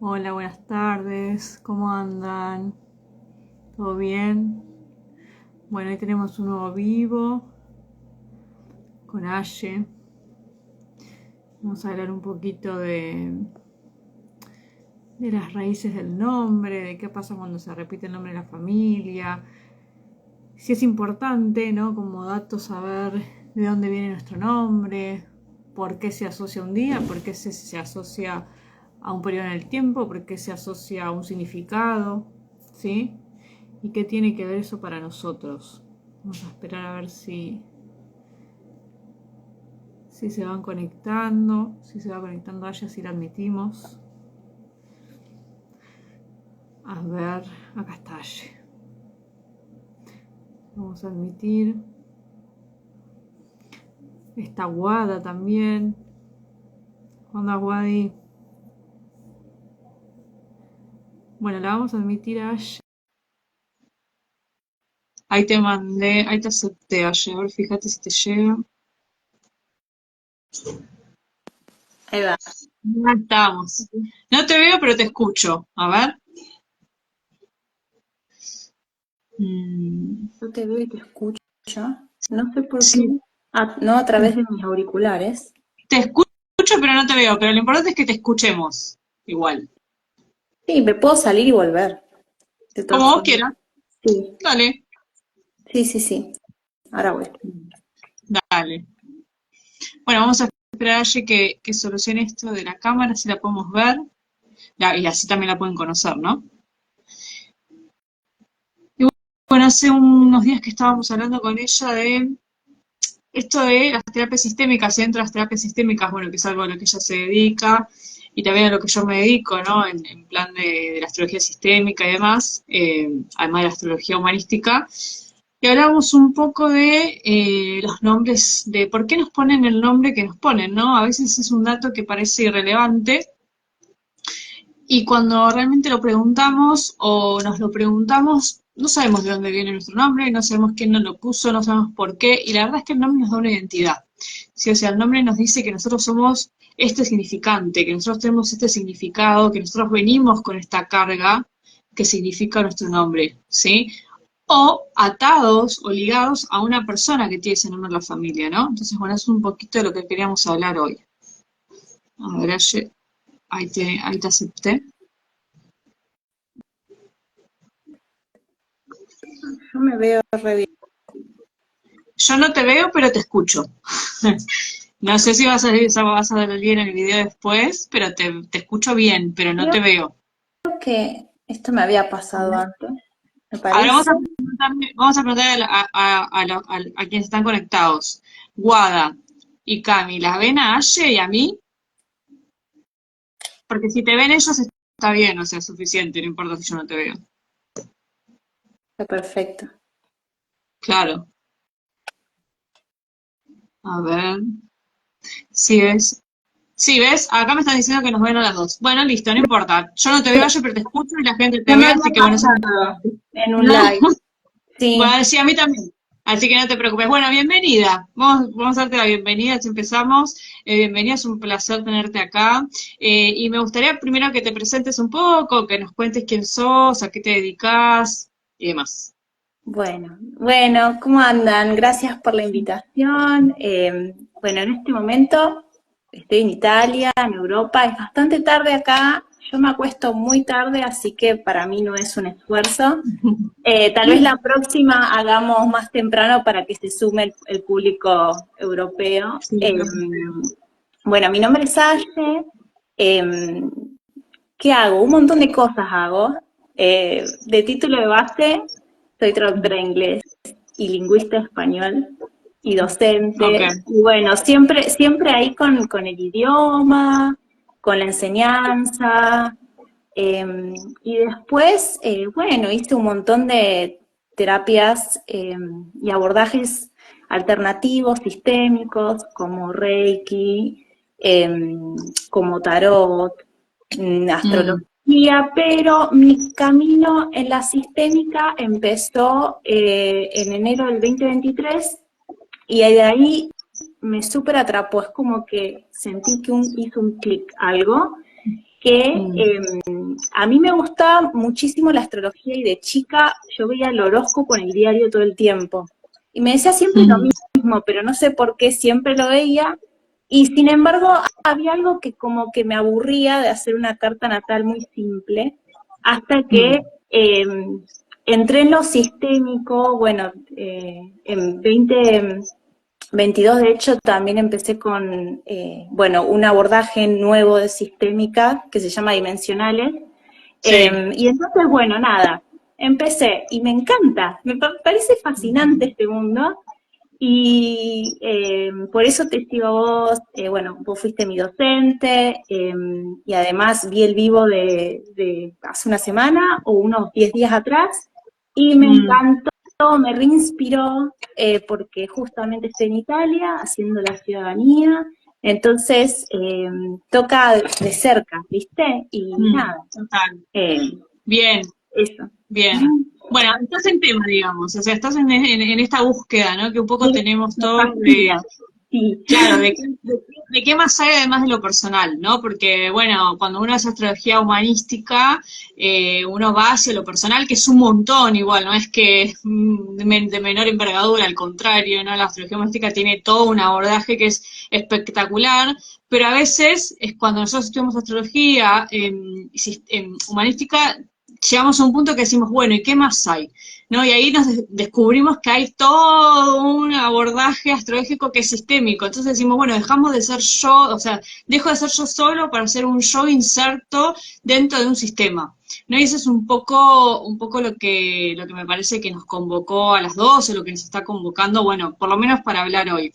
Hola, buenas tardes. ¿Cómo andan? ¿Todo bien? Bueno, hoy tenemos un nuevo vivo con Aye. Vamos a hablar un poquito de las raíces del nombre, de qué pasa cuando se repite el nombre de la familia. Si es importante, ¿no? Como dato saber de dónde viene nuestro nombre, por qué se asocia un día, por qué se asocia a un periodo en el tiempo, por qué se asocia a un significado, ¿sí? ¿Y qué tiene que ver eso para nosotros? Vamos a esperar a ver si se van conectando, si se va conectando a ella, si la admitimos. A ver, acá está Aye. Vamos a admitir. Está Guada también. ¿Cuándo Guadi? Bueno, la vamos a admitir a Aye. Ahí te mandé, ahí te acepté Aye. A ver, fíjate si te llega. Ahí va. Ya estamos. No te veo, pero te escucho. A ver. Mm, Yo te veo y te escucho. No sé por qué. sí, Ah, no a través de mis auriculares. te escucho, pero no te veo. Pero lo importante es que te escuchemos. Igual. Sí, me puedo salir y volver. De Como todas vos formas. quieras. Sí, Dale. sí, sí, sí. Ahora voy. Dale. Bueno, vamos a esperar a Ye que solucione esto de la cámara, si la podemos ver. Y así también la pueden conocer, ¿no? Y bueno, hace unos días que estábamos hablando con ella de esto de las terapias sistémicas y dentro de las terapias sistémicas, bueno, que es algo a lo que ella se dedica y también a lo que yo me dedico, ¿no? En plan de la astrología sistémica y demás, además de la astrología humanística. Y hablamos un poco de los nombres, de por qué nos ponen el nombre que nos ponen, ¿no? A veces es un dato que parece irrelevante y cuando realmente lo preguntamos o nos lo preguntamos, no sabemos de dónde viene nuestro nombre, no sabemos quién nos lo puso, no sabemos por qué, y la verdad es que el nombre nos da una identidad. Sí, o sea, el nombre nos dice que nosotros somos este significante, que nosotros tenemos este significado, que nosotros venimos con esta carga que significa nuestro nombre, ¿sí? O atados o ligados a una persona que tiene ese nombre en la familia, ¿no? Entonces, bueno, eso es un poquito de lo que queríamos hablar hoy. A ver, ahí te acepté. Yo me veo re bien. Yo no te veo, pero te escucho. No sé si vas a ver bien el video después, pero te escucho bien, pero no te Creo veo. que esto me había pasado antes, me Ahora parece. vamos a preguntar a quienes están conectados. Guada y Cami, ¿las ven a Aye y a mí? Porque si te ven ellos está bien, o sea, es suficiente, no importa si yo no te veo. Está perfecto. Claro. A ver. Si ves. Sí, ¿ves? Acá me están diciendo que nos ven a las dos. Bueno, listo, no importa. Yo no te veo, Sí, Aye, pero te escucho y la gente te ya me ve, había así que bueno, eso es pasado importante. en un live. Sí. Bueno, sí, a mí también. Así que no te preocupes. Bueno, bienvenida. Vamos a darte la bienvenida si empezamos. Bienvenida, es un placer tenerte acá. Y me gustaría primero que te presentes un poco, que nos cuentes quién sos, a qué te dedicas y demás. Bueno, ¿cómo andan? Gracias por la invitación. Bueno, en este momento estoy en Italia, en Europa, es bastante tarde acá. Yo me acuesto muy tarde, así que para mí no es un esfuerzo. Tal vez la próxima hagamos más temprano para que se sume el público europeo. Sí, Bueno, mi nombre es Aye. Em, ¿Qué hago? Un montón de cosas hago. De título de base, soy traductora de inglés y lingüista español y ok. docente. Y bueno, siempre ahí con el idioma, con la enseñanza. Y después, bueno, hice un montón de terapias y abordajes alternativos, sistémicos, como Reiki, como tarot, Mm, astrología, pero mi camino en la sistémica empezó en enero del 2023 y de ahí me súper atrapó, es como que sentí que hizo un clic algo que Mm, a mí me gustaba muchísimo la astrología y de chica yo veía el horóscopo en el diario todo el tiempo. Y me decía siempre lo mm, mismo, pero no sé por qué siempre lo veía. Y sin embargo, había algo que como que me aburría de hacer una carta natal muy simple, hasta que mm, entré en lo sistémico, bueno, en 2022 de hecho también empecé con, bueno, un abordaje nuevo de sistémica que se llama dimensionales. sí. Y entonces, bueno, nada, empecé y me encanta, me parece fascinante este mundo y por eso te sigo a vos, bueno, vos fuiste mi docente y además vi el vivo de hace una semana o unos 10 días atrás y me Mm. encantó, me reinspiró porque justamente estoy en Italia haciendo la ciudadanía, entonces toca de cerca, ¿viste? Y nada, Total. eh, Bien, eso. bien. Bueno, estás en tema, digamos, o sea, estás en esta búsqueda, ¿no? Que un poco tenemos Me todos de, fascina, sí. claro, de qué más hay además de lo personal, ¿no? Porque, bueno, cuando uno hace astrología humanística, uno va hacia lo personal, que es un montón igual, no es que es de menor envergadura, al contrario, ¿no? La astrología humanística tiene todo un abordaje que es espectacular, pero a veces es cuando nosotros estudiamos astrología humanística, llegamos a un punto que decimos, bueno, ¿y qué más hay? ¿No? Y ahí nos descubrimos que hay todo un abordaje astrológico que es sistémico. Entonces decimos, bueno, dejamos de ser yo, o sea, dejo de ser yo solo para ser un yo inserto dentro de un sistema. ¿No? Y eso es un poco lo que me parece que nos convocó a las dos, o lo que nos está convocando, bueno, por lo menos para hablar hoy.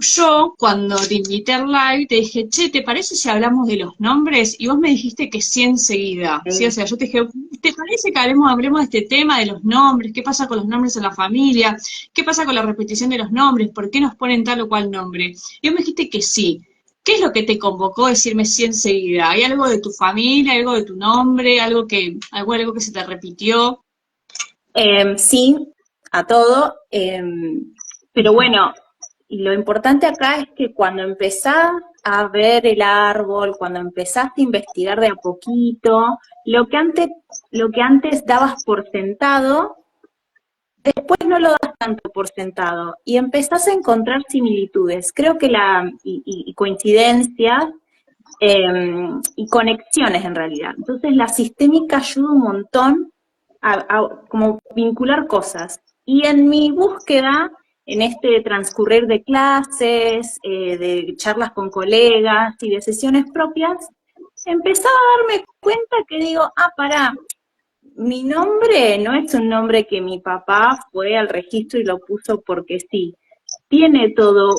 Yo, cuando te invité al live, te dije, che, ¿te parece si hablamos de los nombres? Y vos me dijiste que sí enseguida. Sí, o sea, yo te dije, ¿te parece que hablemos de este tema de los nombres? ¿Qué pasa con los nombres en la familia? ¿Qué pasa con la repetición de los nombres? ¿Por qué nos ponen tal o cual nombre? Y vos me dijiste que sí. ¿Qué es lo que te convocó a decirme sí enseguida? ¿Hay algo de tu familia, algo de tu nombre, algo que se te repitió? Sí, a todo, pero bueno, y lo importante acá es que cuando empezás a ver el árbol, cuando empezaste a investigar de a poquito, lo que antes dabas por sentado, después no lo das tanto por sentado y empezás a encontrar similitudes. Creo que y coincidencias y conexiones en realidad. Entonces la sistémica ayuda un montón como vincular cosas. Y en mi búsqueda, en este transcurrir de clases, de charlas con colegas y de sesiones propias, empezaba a darme cuenta que digo, pará, mi nombre no es un nombre que mi papá fue al registro y lo puso porque sí. Tiene todo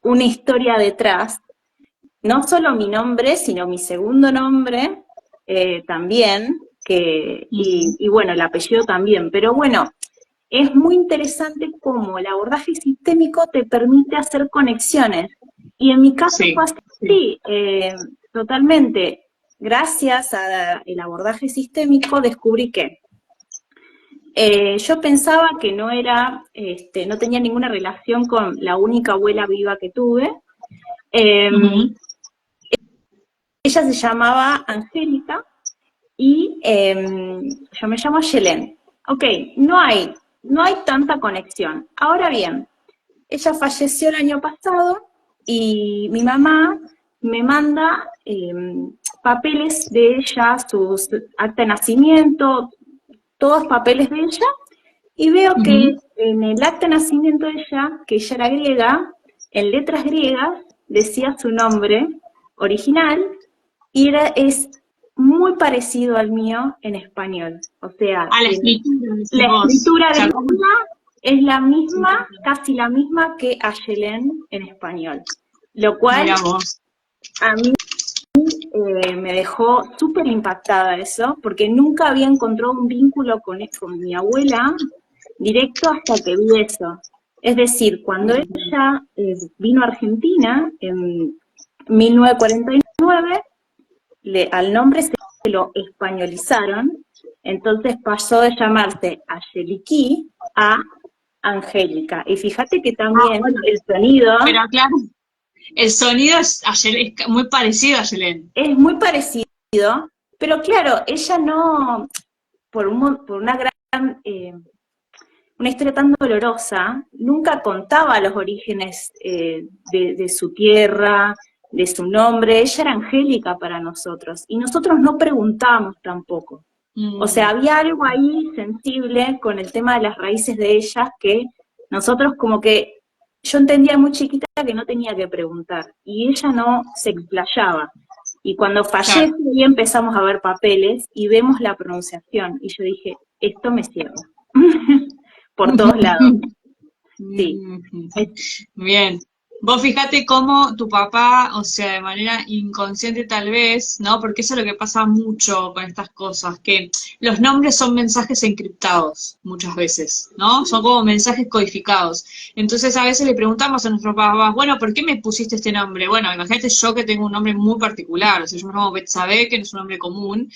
una historia detrás, no solo mi nombre, sino mi segundo nombre también, y bueno, el apellido también. Pero bueno, es muy interesante cómo el abordaje sistémico te permite hacer conexiones. Y en mi caso fue Sí, sí. así, totalmente. Gracias al abordaje sistémico descubrí que yo pensaba que no era, no tenía ninguna relación con la única abuela viva que tuve. Ujú. Ella se llamaba Angélica y yo me llamo Yelén. Ok, no hay tanta conexión. Ahora bien, ella falleció el año pasado y mi mamá me manda papeles de ella, sus acta de nacimiento, todos papeles de ella, y veo que Ujú. en el acta de nacimiento de ella, que ella era griega, en letras griegas decía su nombre original y es muy parecido al mío en español. O sea, A la escritura, decís la vos. escritura O sea, griega es la sí, misma, casi la misma que Ayelén en español. Lo cual mira vos. a mí me dejó súper impactada eso, porque nunca había encontrado un vínculo con mi abuela directo hasta que vi eso. Es decir, cuando ella vino a Argentina en 1949, al nombre se lo españolizaron, entonces pasó de llamarse Angeliquí a Angélica. Y fíjate que Ah, también bueno, el sonido, pero claro, el sonido es, es muy parecido a Yelén. Es muy parecido, pero claro, ella no, por una gran, una historia tan dolorosa, nunca contaba los orígenes de su tierra, de su nombre. Ella era Angélica para nosotros, y nosotros no preguntamos tampoco. O sea, Mm, había algo ahí sensible con el tema de las raíces de ellas que nosotros como que, yo entendía muy chiquita que no tenía que preguntar, y ella no se explayaba. Y cuando claro. fallece, ahí empezamos a ver papeles y vemos la pronunciación. Y yo dije, esto me cierra. Por todos lados. Sí. Bien. Vos fijate cómo tu papá, o sea, de manera inconsciente tal vez, ¿no? Porque eso es lo que pasa mucho con estas cosas, que los nombres son mensajes encriptados muchas veces, ¿no? Son como mensajes codificados. Entonces a veces le preguntamos a nuestros papás, bueno, ¿por qué me pusiste este nombre? Bueno, imagínate yo que tengo un nombre muy particular, o sea, yo me llamo Betsabe, que no es un nombre común.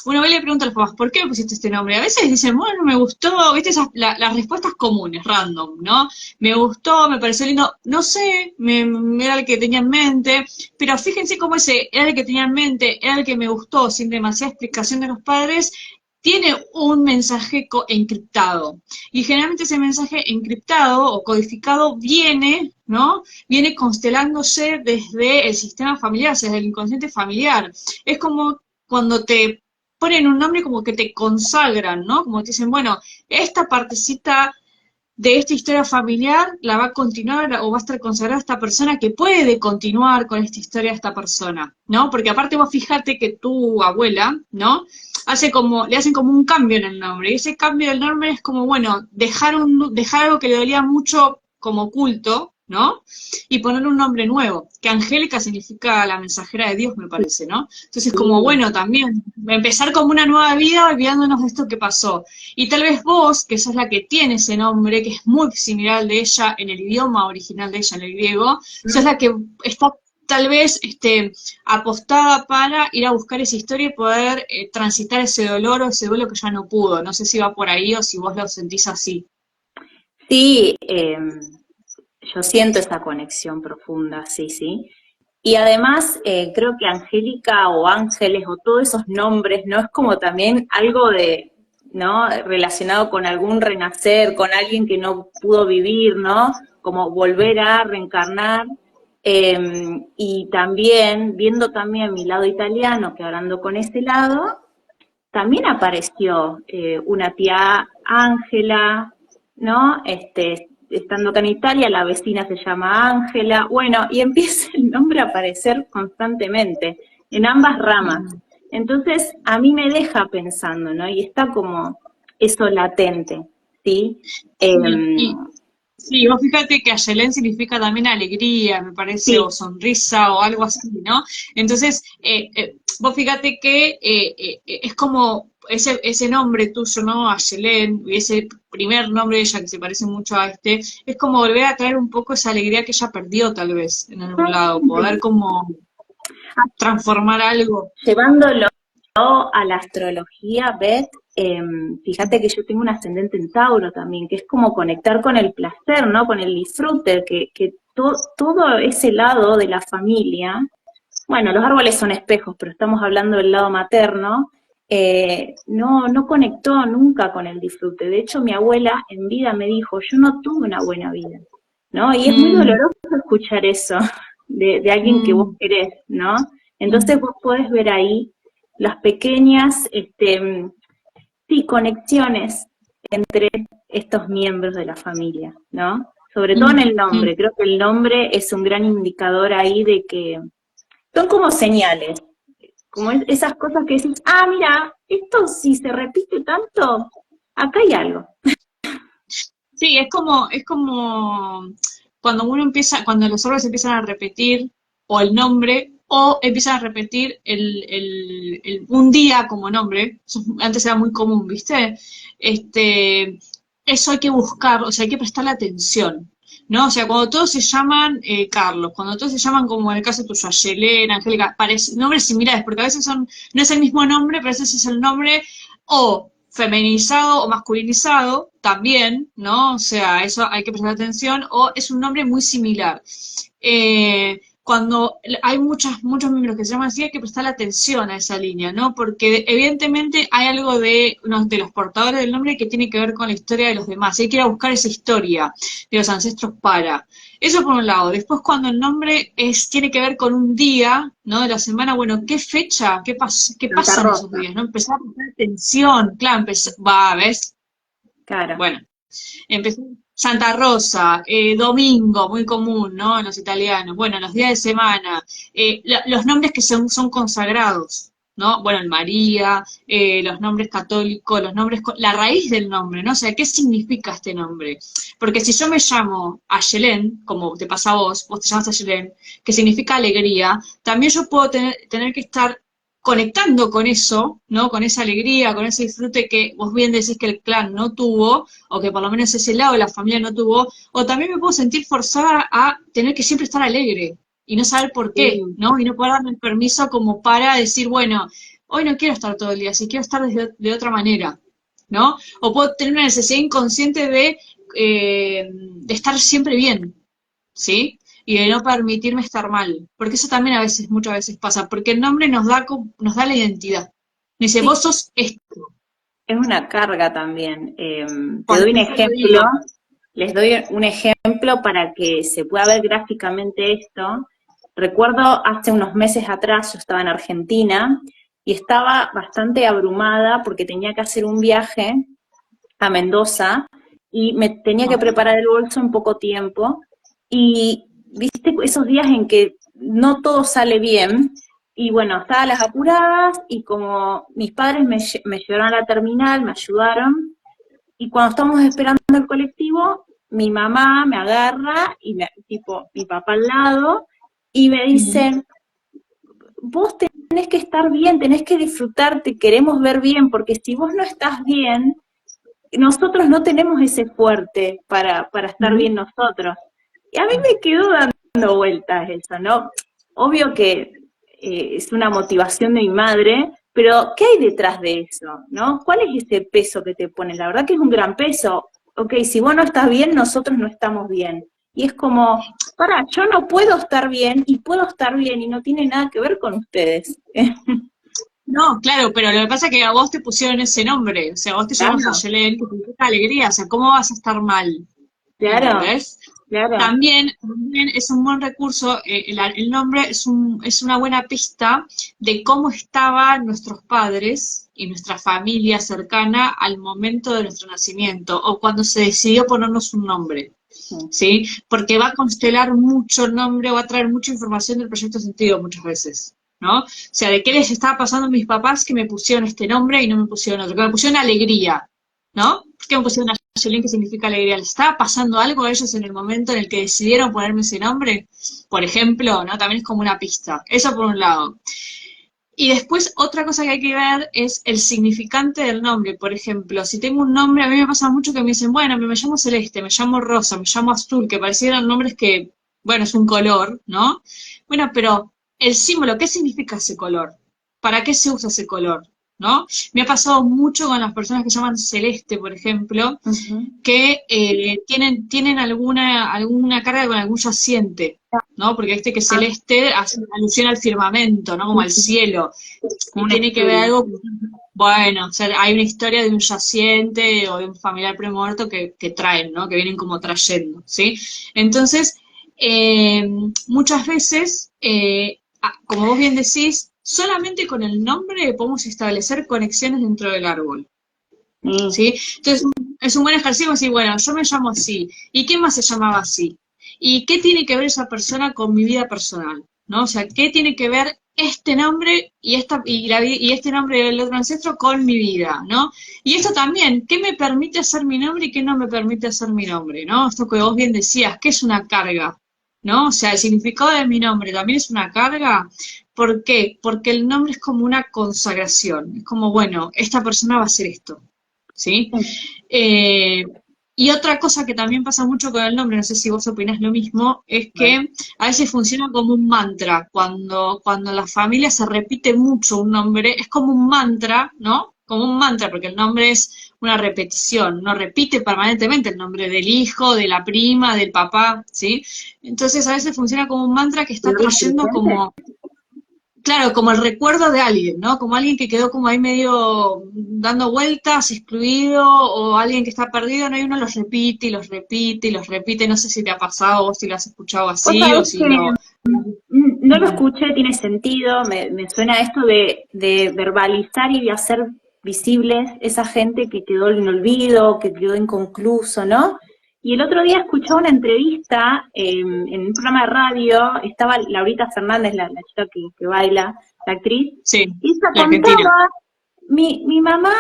Uno ve y le pregunta a los papás, ¿por qué me pusiste este nombre? A veces dicen, bueno, me gustó, viste, las respuestas comunes, random, ¿no? Me gustó, me pareció lindo, no sé, era el que tenía en mente, pero fíjense cómo ese era el que tenía en mente, era el que me gustó, sin demasiada explicación de los padres, tiene un mensaje encriptado. Y generalmente ese mensaje encriptado o codificado viene, ¿no? Viene constelándose desde el sistema familiar, desde el inconsciente familiar. Es como cuando te ponen un nombre como que te consagran, ¿no? Como te dicen, bueno, esta partecita de esta historia familiar la va a continuar o va a estar consagrada esta persona que puede continuar con esta historia de esta persona, ¿no? Porque aparte vos fíjate que tu abuela, ¿no? Le hacen como un cambio en el nombre, y ese cambio del nombre es como, bueno, dejar algo que le dolía mucho como oculto, ¿no? Y poner un nombre nuevo, que Angélica significa la mensajera de Dios, me parece, ¿no? Entonces, como Sí. bueno, también empezar como una nueva vida olvidándonos de esto que pasó. Y tal vez vos, que sos la que tiene ese nombre, que es muy similar al de ella en el idioma original de ella, en el griego, sos la que está tal vez apostada para ir a buscar esa historia y poder transitar ese dolor o ese duelo que ya no pudo. No sé si va por ahí o si vos lo sentís así. Sí, yo siento esa conexión profunda, sí, sí. Y además, creo que Angélica o Ángeles o todos esos nombres, ¿no? Es como también algo de, ¿no? Relacionado con algún renacer, con alguien que no pudo vivir, ¿no? Como volver a reencarnar. Y también, viendo también mi lado italiano, que hablando con ese lado, también apareció una tía Ángela, ¿no? Estando acá en Italia, la vecina se llama Ángela, bueno, y empieza el nombre a aparecer constantemente, en ambas ramas. Entonces, a mí me deja pensando, ¿no? Y está como eso latente, ¿sí? Y sí, vos fíjate que Ayelén significa también alegría, me parece, o Sí, sonrisa o algo así, ¿no? Entonces, vos fíjate que es como ese nombre tuyo, ¿no? Ayelén, y ese primer nombre de ella que se parece mucho a este, es como volver a traer un poco esa alegría que ella perdió tal vez en algún lado, poder como transformar algo. llevándolo a la astrología, Beth, fíjate que yo tengo un ascendente en Tauro también, que es como conectar con el placer, ¿no? Con el disfrute, que todo ese lado de la familia, bueno, los árboles son espejos, pero estamos hablando del lado materno, no conectó nunca con el disfrute. De hecho, mi abuela en vida me dijo, yo no tuve una buena vida, ¿no? Y es muy Mm, doloroso escuchar eso de alguien que vos mm, querés, ¿no? Entonces mm. vos podés ver ahí las pequeñas, sí, conexiones entre estos miembros de la familia, ¿no? Sobre todo en Mm, el mm. nombre. Creo que el nombre es un gran indicador ahí de que son como señales, como esas cosas que decís, ah, mira, esto si se repite tanto, acá hay algo. Sí, es como cuando uno empieza, cuando los árboles empiezan a repetir o el nombre, o empiezan a repetir un día como nombre, antes era muy común, ¿viste? Eso hay que buscar, o sea, hay que prestarle atención, ¿no? O sea, cuando todos se llaman Carlos, cuando todos se llaman, como en el caso tuyo, Yelena, Angélica, nombres similares, porque a veces no es el mismo nombre, pero a veces es el nombre o feminizado o masculinizado también, ¿no? O sea, eso hay que prestar atención, o es un nombre muy similar. Cuando hay muchos miembros que se llaman así, hay que prestar atención a esa línea, ¿no? Porque evidentemente hay algo de los portadores del nombre que tiene que ver con la historia de los demás. Hay que ir a buscar esa historia de los ancestros para. Eso por un lado. Después, cuando el nombre tiene que ver con un día, ¿no? De la semana, bueno, ¿qué fecha? ¿Qué Santa pasa en esos Rosa, días? ¿No? Empezar a prestar atención. Claro, va, ¿ves? claro. Bueno, empezó Santa Rosa, domingo, muy común, ¿no? En los italianos. Bueno, los días de semana, los nombres que son consagrados, ¿no? Bueno, el María, los nombres católicos, los nombres, la raíz del nombre, ¿no? O sea, ¿qué significa este nombre? Porque si yo me llamo Ayelén, como te pasa a vos te llamas Ayelén, que significa alegría, también yo puedo tener que estar conectando con eso, ¿no? Con esa alegría, con ese disfrute que vos bien decís que el clan no tuvo, o que por lo menos ese lado de la familia no tuvo, o también me puedo sentir forzada a tener que siempre estar alegre y no saber por qué, Sí, ¿no? Y no poder darme el permiso como para decir, bueno, hoy no quiero estar todo el día, si quiero estar de otra manera, ¿no? O puedo tener una necesidad inconsciente de estar siempre bien, ¿sí? Y de no permitirme estar mal, porque eso también muchas veces pasa, porque el nombre nos da la identidad. Me dice, sí, vos sos esto, es una carga también. Te por doy un eso lo ejemplo, digo. les doy un ejemplo para que se pueda ver gráficamente esto. Recuerdo hace unos meses atrás, yo estaba en Argentina y estaba bastante abrumada porque tenía que hacer un viaje a Mendoza y me tenía que preparar el bolso en poco tiempo. Y viste esos días en que no todo sale bien. Y bueno, estaba a las apuradas y como mis padres me llevaron a la terminal, me ayudaron. Y cuando estamos esperando el colectivo, mi mamá me agarra y tipo mi papá al lado y me Ujú. dice, vos tenés que estar bien, tenés que disfrutar, te queremos ver bien, porque si vos no estás bien, nosotros no tenemos ese fuerte para estar Ujú. bien nosotros. Y a mí me quedó dando vueltas eso, ¿no? Obvio que es una motivación de mi madre, pero ¿qué hay detrás de eso, no? ¿Cuál es ese peso que te ponen? La verdad que es un gran peso. Ok, si vos no estás bien, nosotros no estamos bien. Y es como, para, yo no puedo estar bien y puedo estar bien y no tiene nada que ver con ustedes. No, claro, pero lo que pasa es que a vos te pusieron ese nombre, o sea, vos te llamas Claro, Ayelen, que significa alegría, o sea, ¿cómo vas a estar mal? claro, ¿Entendés? claro. También es un buen recurso, el nombre es una buena pista de cómo estaban nuestros padres y nuestra familia cercana al momento de nuestro nacimiento o cuando se decidió ponernos un nombre, ¿sí? Porque va a constelar mucho el nombre, va a traer mucha información del proyecto sentido muchas veces, ¿no? O sea, de qué les estaba pasando a mis papás que me pusieron este nombre y no me pusieron otro, que me pusieron alegría, ¿no? ¿Por qué me pusieron Ayelén, que significa alegría? ¿Les estaba pasando algo a ellos en el momento en el que decidieron ponerme ese nombre? Por ejemplo, ¿no? También es como una pista. Eso por un lado. Y después otra cosa que hay que ver es el significante del nombre. Por ejemplo, si tengo un nombre, a mí me pasa mucho que me dicen, bueno, me llamo Celeste, me llamo Rosa, me llamo Azul, que parecieran nombres que, bueno, es un color, ¿no? Bueno, pero el símbolo, ¿qué significa ese color? ¿Para qué se usa ese color? ¿No? Me ha pasado mucho con las personas que se llaman Celeste, por ejemplo, Ujú. que tienen alguna carga con algún yaciente, ¿no? Porque este que Ah, celeste hace alusión al firmamento, ¿no? Como al cielo. como Y un tiene que ver estudio. algo, bueno, o sea, hay una historia de un yaciente o de un familiar premuerto que traen, ¿no? Que vienen como trayendo, ¿sí? Entonces, muchas veces, como vos bien decís, solamente con el nombre podemos establecer conexiones dentro del árbol. Sí, ¿Sí? Entonces, es un buen ejercicio decir, bueno, yo me llamo así, ¿y qué más se llamaba así? ¿Y qué tiene que ver esa persona con mi vida personal? ¿No? O sea, ¿qué tiene que ver este nombre y este nombre del otro ancestro con mi vida? ¿No? Y esto también, ¿qué me permite hacer mi nombre y qué no me permite hacer mi nombre? ¿No? Esto que vos bien decías, ¿qué es una carga? ¿No? O sea, el significado de mi nombre también es una carga. ¿Por qué? Porque el nombre es como una consagración. Es como, bueno, esta persona va a hacer esto. ¿Sí? Eh, y otra cosa que también pasa mucho con el nombre, no sé si vos opinás lo mismo, es que a veces funciona como un mantra. Cuando la familia se repite mucho un nombre, es como un mantra, ¿no? como un mantra, porque el nombre es una repetición, uno repite permanentemente el nombre del hijo, de la prima, del papá, ¿sí? Entonces a veces funciona como un mantra que está ¿Lo trayendo presente? como, claro, como el recuerdo de alguien, ¿no? Como alguien que quedó como ahí medio dando vueltas, excluido, o alguien que está perdido, ¿no? Y uno los repite y los repite y los repite, no sé si te ha pasado o si lo has escuchado Vos así o sabés si que lo... no lo escuché, tiene sentido, me suena esto de verbalizar y de hacer visibles esa gente que quedó en olvido, que quedó inconcluso, ¿no? Y el otro día escuché una entrevista en un programa de radio, estaba Laurita Fernández, la chica que baila, la actriz, Sí, y ella la Argentina. contaba, mi mamá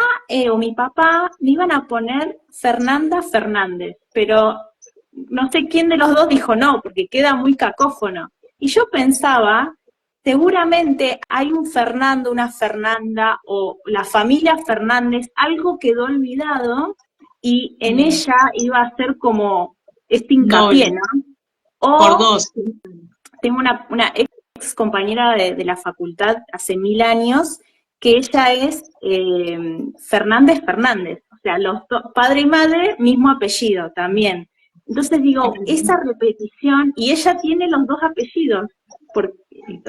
o mi papá me iban a poner Fernanda Fernández, pero no sé quién de los dos dijo no, porque queda muy cacófono. Y yo pensaba, seguramente hay un Fernando, una Fernanda o la familia Fernández, algo quedó olvidado y en Mm, ella iba a ser como este hincapié, doble, ¿no? por O dos. tengo una ex compañera de la facultad hace 1000 años que ella es Fernández Fernández, o sea, padre y madre, mismo apellido también. Entonces digo, esa repetición, y ella tiene los dos apellidos, porque,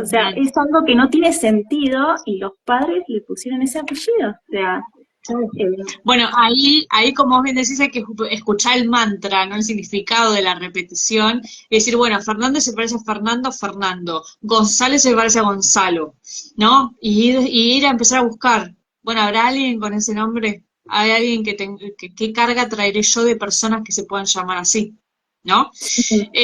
o sea, es algo que no tiene sentido y los padres le pusieron ese apellido, o sea, Bueno, ahí como vos bien decís, hay que escuchar el mantra, ¿no? El significado de la repetición, y decir, bueno, Fernández se parece a Fernando, Fernando, González se parece a Gonzalo, ¿no? Y ir a empezar a buscar, bueno, ¿habrá alguien con ese nombre? ¿Hay alguien qué carga traeré yo de personas que se puedan llamar así? ¿No?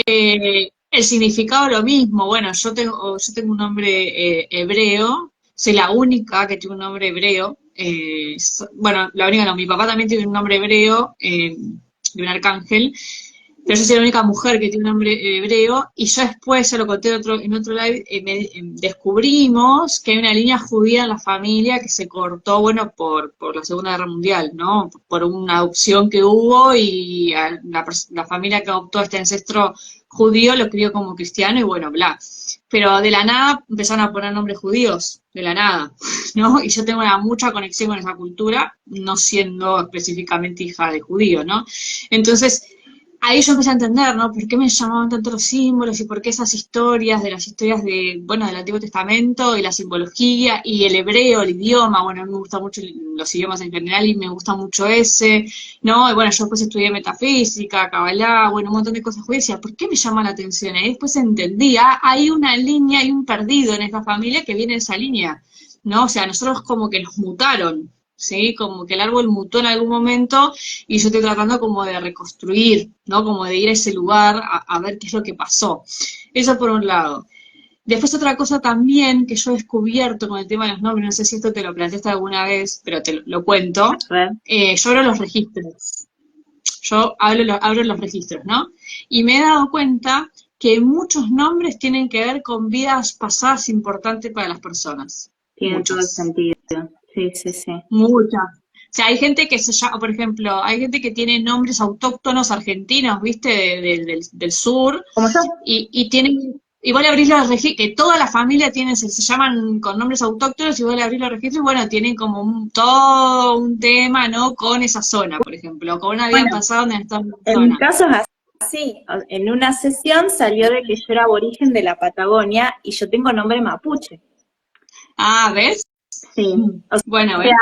El significado lo mismo, bueno, yo tengo un nombre hebreo, soy la única que tiene un nombre hebreo, bueno, la única no, mi papá también tiene un nombre hebreo, de un arcángel, pero yo soy la única mujer que tiene un nombre hebreo, y yo después, se lo conté en otro live, descubrimos que hay una línea judía en la familia que se cortó, bueno, por la Segunda Guerra Mundial, ¿no? Por una adopción que hubo y la familia que adoptó este ancestro judío lo crió como cristiano y bueno, bla. Pero de la nada empezaron a poner nombres judíos, de la nada, ¿no? Y yo tengo mucha conexión con esa cultura, no siendo específicamente hija de judío, ¿no? Entonces, ahí yo empecé a entender, ¿no? ¿Por qué me llamaban tanto los símbolos y por qué esas historias, de las historias de, bueno, del Antiguo Testamento y la simbología y el hebreo, el idioma? Bueno, a mí me gustan mucho los idiomas en general y me gusta mucho ese, ¿no? Y bueno, yo después estudié metafísica, cabalá, bueno, un montón de cosas judías. Y decía, ¿por qué me llama la atención? Y después entendía, hay una línea, hay un perdido en esta familia que viene de esa línea, ¿no? O sea, nosotros como que nos mutaron, ¿sí? Como que el árbol mutó en algún momento y yo estoy tratando como de reconstruir, ¿no? Como de ir a ese lugar a ver qué es lo que pasó. Eso por un lado. Después otra cosa también que yo he descubierto con el tema de los nombres, no sé si esto te lo planteaste alguna vez, pero te lo cuento, a ver, yo abro los registros, yo abro los registros, ¿no? Y me he dado cuenta que muchos nombres tienen que ver con vidas pasadas importantes para las personas. tiene todo el Muchas. sentido. Sí, sí, sí. Muchas. O sea, hay gente que se llama, por ejemplo, hay gente que tiene nombres autóctonos argentinos, ¿viste? Del sur, Como yo. y tienen, y vos le abrís los registros, que toda la familia tiene, se llaman con nombres autóctonos, y vos le abrís los registros, y bueno, tienen como todo un tema, ¿no? Con esa zona, por ejemplo, con una vida Bueno, pasada donde están en esa en mi zona. caso es así. En una sesión salió de que yo era aborigen de la Patagonia y yo tengo nombre mapuche. Ah, ¿ves? Sí. Mm. O Bueno, ¿ves? sea,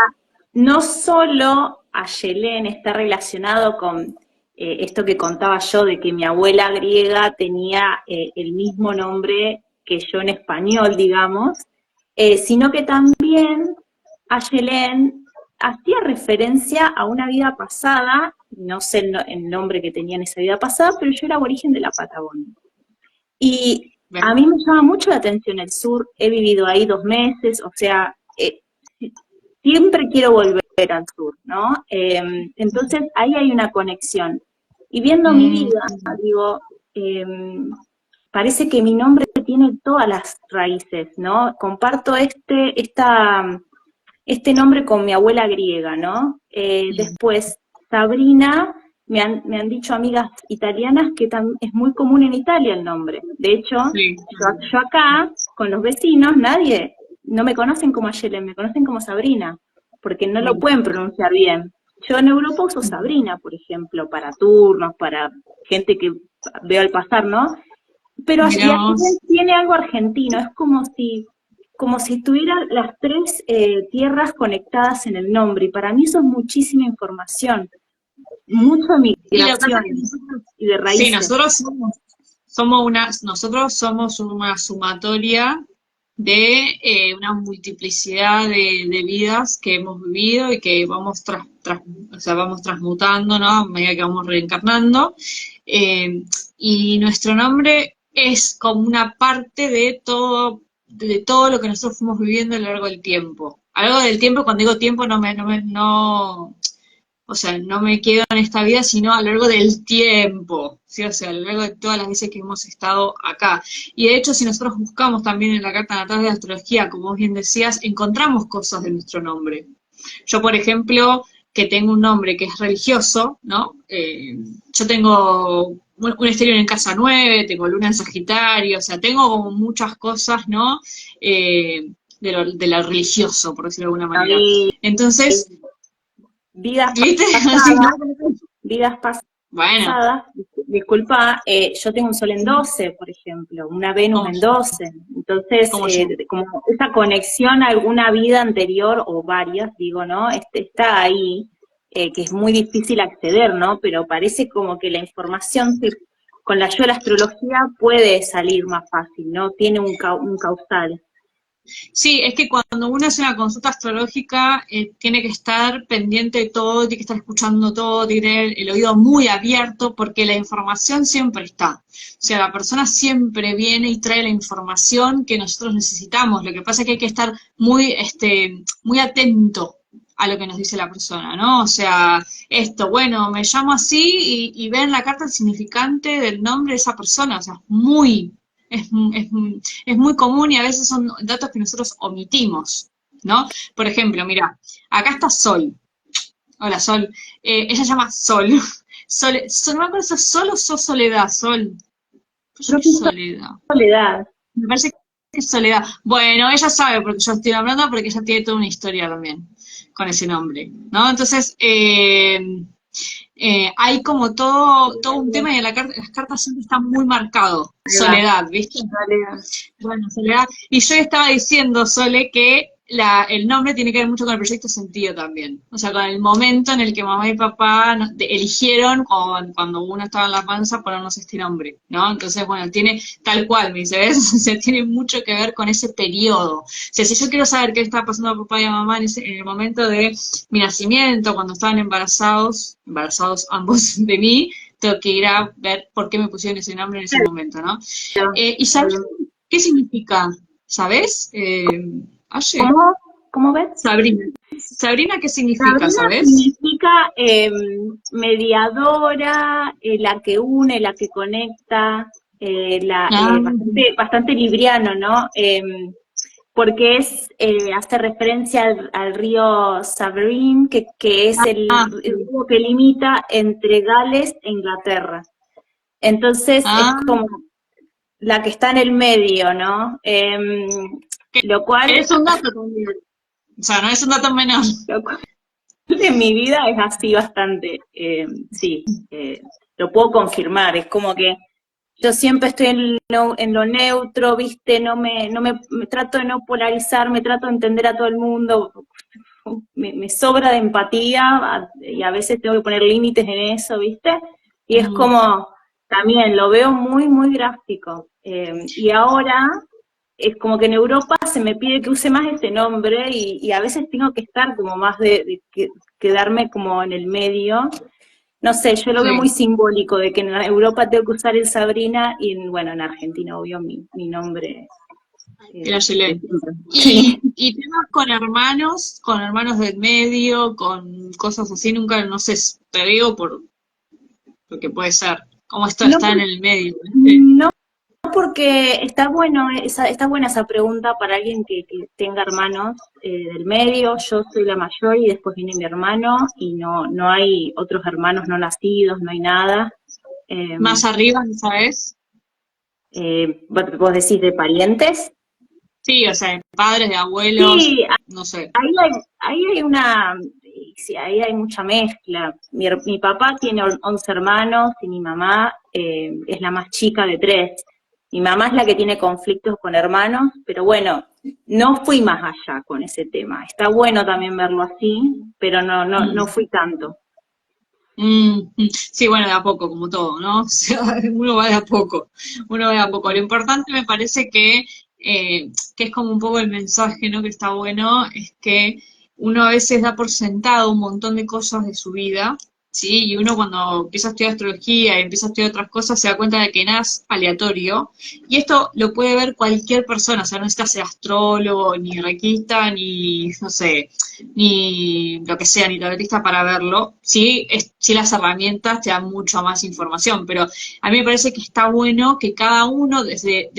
no solo Ayelén está relacionado con esto que contaba yo de que mi abuela griega tenía el mismo nombre que yo en español, digamos, sino que también Ayelén hacía referencia a una vida pasada, no sé el nombre que tenía en esa vida pasada, pero yo era aborigen de la Patagonia. Y ¿Ves? a mí me llama mucho la atención el sur, he vivido ahí 2 meses, o sea, siempre quiero volver al sur, ¿no? Entonces ahí hay una conexión. Y viendo mi Mm, vida, digo, eh, parece que mi nombre tiene todas las raíces, ¿no? Comparto este nombre con mi abuela griega, ¿no? mm, Después, Sabrina, me han dicho amigas italianas que es muy común en Italia el nombre. De hecho, sí. yo acá, con los vecinos, no me conocen como Ayelen, me conocen como Sabrina. porque no lo pueden pronunciar bien. Yo en Europa uso Sabrina, por ejemplo, para turnos, para gente que veo al pasar, ¿no? Pero y Mirá aquí vos. tiene algo argentino, es como si tuviera las tres tierras conectadas en el nombre, y para mí eso es muchísima información, mucha Y lo que pasa es que migración nosotros, y de sí, raíces. nosotros somos una sumatoria de una multiplicidad de vidas que hemos vivido y que vamos o sea, vamos transmutando, ¿no? A medida que vamos reencarnando. Eh, y nuestro nombre es como una parte de todo lo que nosotros fuimos viviendo a lo largo del tiempo. A lo largo del tiempo, cuando digo tiempo, no, o sea, no me quedo en esta vida, sino a lo largo del tiempo, ¿sí? O sea, a lo largo de todas las veces que hemos estado acá. Y de hecho, si nosotros buscamos también en la carta natal de la astrología, como vos bien decías, encontramos cosas de nuestro nombre. Yo, por ejemplo, que tengo un nombre que es religioso, ¿no? Yo tengo un exterior en casa 9, tengo luna en Sagitario, o sea, tengo como muchas cosas, ¿no? De lo religioso, por decirlo de alguna manera. Y Entonces, vidas ¿viste? Así, pasadas, ¿no? vidas Bueno, pasadas, disculpa, yo tengo un sol en 12, por ejemplo, una Venus como, en 12, entonces como yo. como esa conexión a alguna vida anterior, o varias, digo, ¿no? Está ahí, que es muy difícil acceder, ¿no? Pero parece como que la información con la ayuda de la astrología puede salir más fácil, ¿no? Tiene un causal. Sí, es que cuando uno hace una consulta astrológica, tiene que estar pendiente de todo, tiene que estar escuchando todo, tiene que tener el oído muy abierto, porque la información siempre está. O sea, la persona siempre viene y trae la información que nosotros necesitamos. Lo que pasa es que hay que estar muy atento a lo que nos dice la persona, ¿no? O sea, esto, bueno, me llamo así y ven la carta el significante del nombre de esa persona, o sea, es, es, es muy común y a veces son datos que nosotros omitimos, ¿no? Por ejemplo, mira, acá está Sol. Hola, Sol. Ella se llama Sol. No me acuerdo si es Sol o sos Soledad, Sol. Yo sé Creo que que es es Soledad. soledad. Me parece que es Soledad. Bueno, ella sabe porque yo estoy hablando porque ella tiene toda una historia también con ese nombre, ¿no? Entonces, hay como todo un tema y en las cartas siempre está muy marcado. Ahí va, Soledad, ¿viste? soledad. Bueno, Soledad. Y yo estaba diciendo, Sole, que el nombre tiene que ver mucho con el proyecto sentido también. O sea, con el momento en el que mamá y papá eligieron, cuando uno estaba en la panza, ponernos este nombre, ¿no? Entonces, bueno, tiene tal cual, me dice, ¿ves? O sea, tiene mucho que ver con ese periodo. O sea, si yo quiero saber qué le estaba pasando a papá y a mamá en el momento de mi nacimiento, cuando estaban embarazados ambos de mí, tengo que ir a ver por qué me pusieron ese nombre en ese momento, ¿no? ¿Y sabes qué significa? ¿Sabes? Aye, ¿Cómo? ¿Cómo ves? Sabrina. Sabrina, ¿qué significa? Sabrina ¿Sabes? significa mediadora, la que une, la que conecta, Ah, bastante libriano, ¿no? Porque hace referencia al río Sabrin, que es el sí. río que limita entre Gales e Inglaterra. Entonces es Ah, como la que está en el medio, ¿no? Lo cual, es un dato también. O sea, no es un dato menor. lo cual en mi vida es así bastante, sí, lo puedo confirmar, es como que yo siempre estoy en lo neutro, ¿viste? Me trato de no polarizar, me trato de entender a todo el mundo, me sobra de empatía y a veces tengo que poner límites en eso, ¿viste? Y es Mm, como, también lo veo muy, muy gráfico. Y ahora es como que en Europa se me pide que use más ese nombre y a veces tengo que estar como más quedarme como en el medio. No sé, yo lo veo muy sí, simbólico de que en Europa tengo que usar el Sabrina y bueno, en Argentina obvio mi nombre era de Yelén. siempre. Sí. Y temas con hermanos del medio, con cosas así, nunca, no sé, te digo por lo que puede ser. Como esto No, está en el medio, ¿viste? no porque está buena esa pregunta para alguien que tenga hermanos del medio. Yo soy la mayor y después viene mi hermano y no hay otros hermanos no nacidos, no hay nada. Eh, Más arriba, ¿sabes? vos decís de parientes. Sí, o sea, de padres, de abuelos, Sí, no sé. ahí hay una, sí, ahí hay mucha mezcla. Mi papá tiene 11 hermanos y mi mamá es la más chica de tres. Mi mamá es la que tiene conflictos con hermanos, pero bueno, no fui más allá con ese tema. Está bueno también verlo así, pero no Mm. fui tanto. Sí, bueno, de a poco, como todo, ¿no? O sea, uno va de a poco, uno va de a poco. Lo importante me parece que es como un poco el mensaje, ¿no? Que está bueno, es que uno a veces da por sentado un montón de cosas de su vida, ¿sí? Y uno cuando empieza a estudiar astrología y empieza a estudiar otras cosas se da cuenta de que nada es aleatorio. Y esto lo puede ver cualquier persona, o sea, no necesita ser astrólogo, ni requista, ni, no sé, ni lo que sea, ni tarotista para verlo. Sí, sí las herramientas te dan mucha más información, pero a mí me parece que está bueno que cada uno desde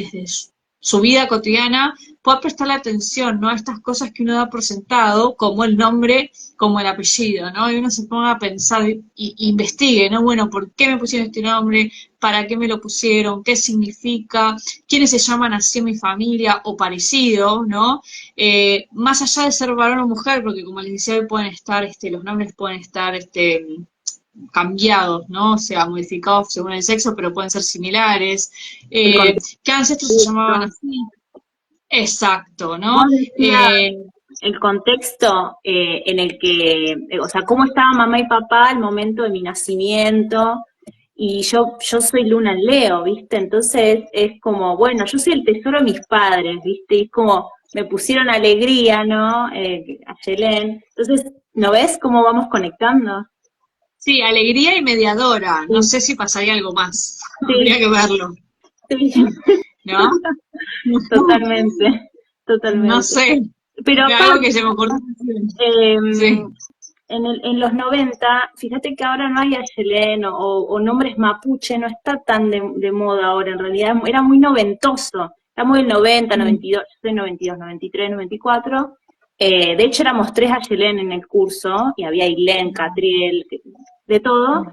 su vida cotidiana pueda prestarle atención, ¿no? A estas cosas que uno da por sentado, como el nombre, como el apellido, ¿no? Y uno se ponga a pensar y investigue, ¿no? Bueno, ¿por qué me pusieron este nombre? ¿Para qué me lo pusieron? ¿Qué significa? ¿Quiénes se llaman así en mi familia? O parecido, ¿no? Más allá de ser varón o mujer, porque como les decía, hoy pueden estar, los nombres pueden estar cambiados, ¿no? O sea, modificados según el sexo, pero pueden ser similares. El ¿Qué ancestros se llamaban contexto. así? Exacto, ¿no? Vos decías el contexto en el que, o sea, cómo estaba mamá y papá al momento de mi nacimiento. Y yo soy Luna en Leo, ¿viste? Entonces es como, bueno, yo soy el tesoro de mis padres, ¿viste? Y es como, me pusieron alegría, ¿no? A Yelén. Entonces, ¿no ves cómo vamos conectando? Sí, alegría y mediadora. No Sí, sé si pasaría algo más. Habría sí, que verlo, sí, ¿no? totalmente, No totalmente. sé. Pero Algo que aparte, se me ocurrió. eh, Sí. en los 90, fíjate que ahora no hay Ayelén o nombres mapuche, no está tan de moda ahora, en realidad era muy noventoso, era muy el 90, 92, yo soy 92, 93, 94, de hecho éramos tres Ayelén en el curso, y había Ailén, Catriel, de todo,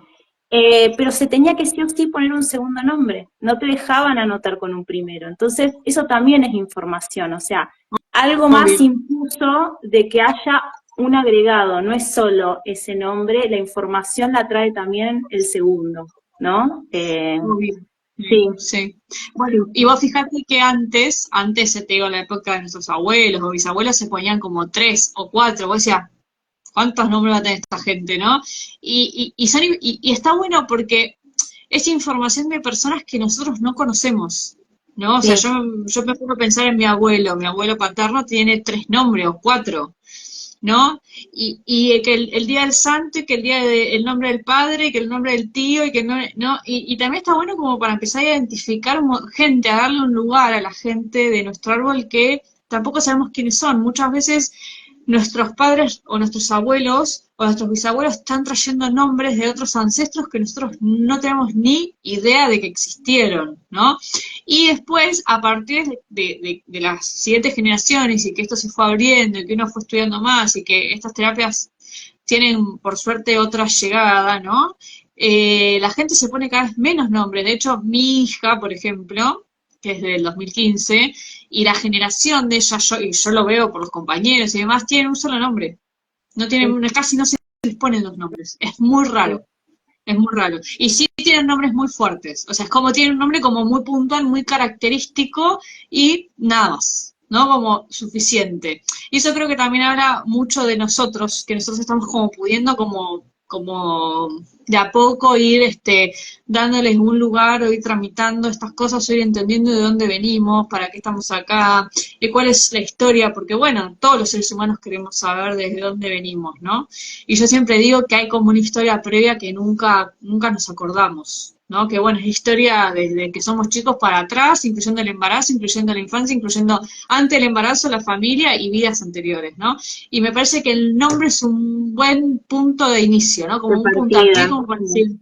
pero se tenía que sí o sí poner un segundo nombre, no te dejaban anotar con un primero, entonces eso también es información, o sea, algo más Obvio, impuso de que haya un agregado, no es solo ese nombre, la información la trae también el segundo, ¿no? obvio. Sí, Sí, sí. sí, Bueno, y vos fijate que antes te digo, la época de nuestros abuelos o bisabuelos se ponían como tres o cuatro. Vos decías, ¿cuántos nombres va a tener esta gente, no? Y está bueno porque es información de personas que nosotros no conocemos, ¿no? O sea, sí, yo me pongo a pensar en mi abuelo paterno tiene tres nombres o cuatro, ¿no? Y que el día del santo, y que el nombre del padre, y que el nombre del tío, y que no, y también está bueno como para empezar a identificar gente, a darle un lugar a la gente de nuestro árbol que tampoco sabemos quiénes son. Muchas veces nuestros padres o nuestros abuelos o nuestros bisabuelos están trayendo nombres de otros ancestros que nosotros no tenemos ni idea de que existieron, ¿no? Y después, a partir de las siguientes generaciones y que esto se fue abriendo y que uno fue estudiando más y que estas terapias tienen, por suerte, otra llegada, ¿no? La gente se pone cada vez menos nombres. De hecho, mi hija, por ejemplo, que es del 2015, y la generación de ella, y yo lo veo por los compañeros y demás, tienen un solo nombre. No sí, tienen, casi no se les ponen los nombres. Es muy sí. raro. Es muy raro. Y sí tienen nombres muy fuertes. O sea, es como tienen un nombre como muy puntual, muy característico y nada más, ¿no? Como suficiente. Y eso creo que también habla mucho de nosotros, que nosotros estamos como pudiendo como de a poco ir dándoles un lugar, o ir tramitando estas cosas, o ir entendiendo de dónde venimos, para qué estamos acá, y cuál es la historia, porque bueno, todos los seres humanos queremos saber desde dónde venimos, ¿no? Y yo siempre digo que hay como una historia previa que nunca nos acordamos, ¿no? Que bueno, es historia desde que somos chicos para atrás, incluyendo el embarazo, incluyendo la infancia, incluyendo antes del embarazo, la familia y vidas anteriores, ¿no? Y me parece que el nombre es un buen punto de inicio, ¿no? De Como un puntapié, partida. como para decir,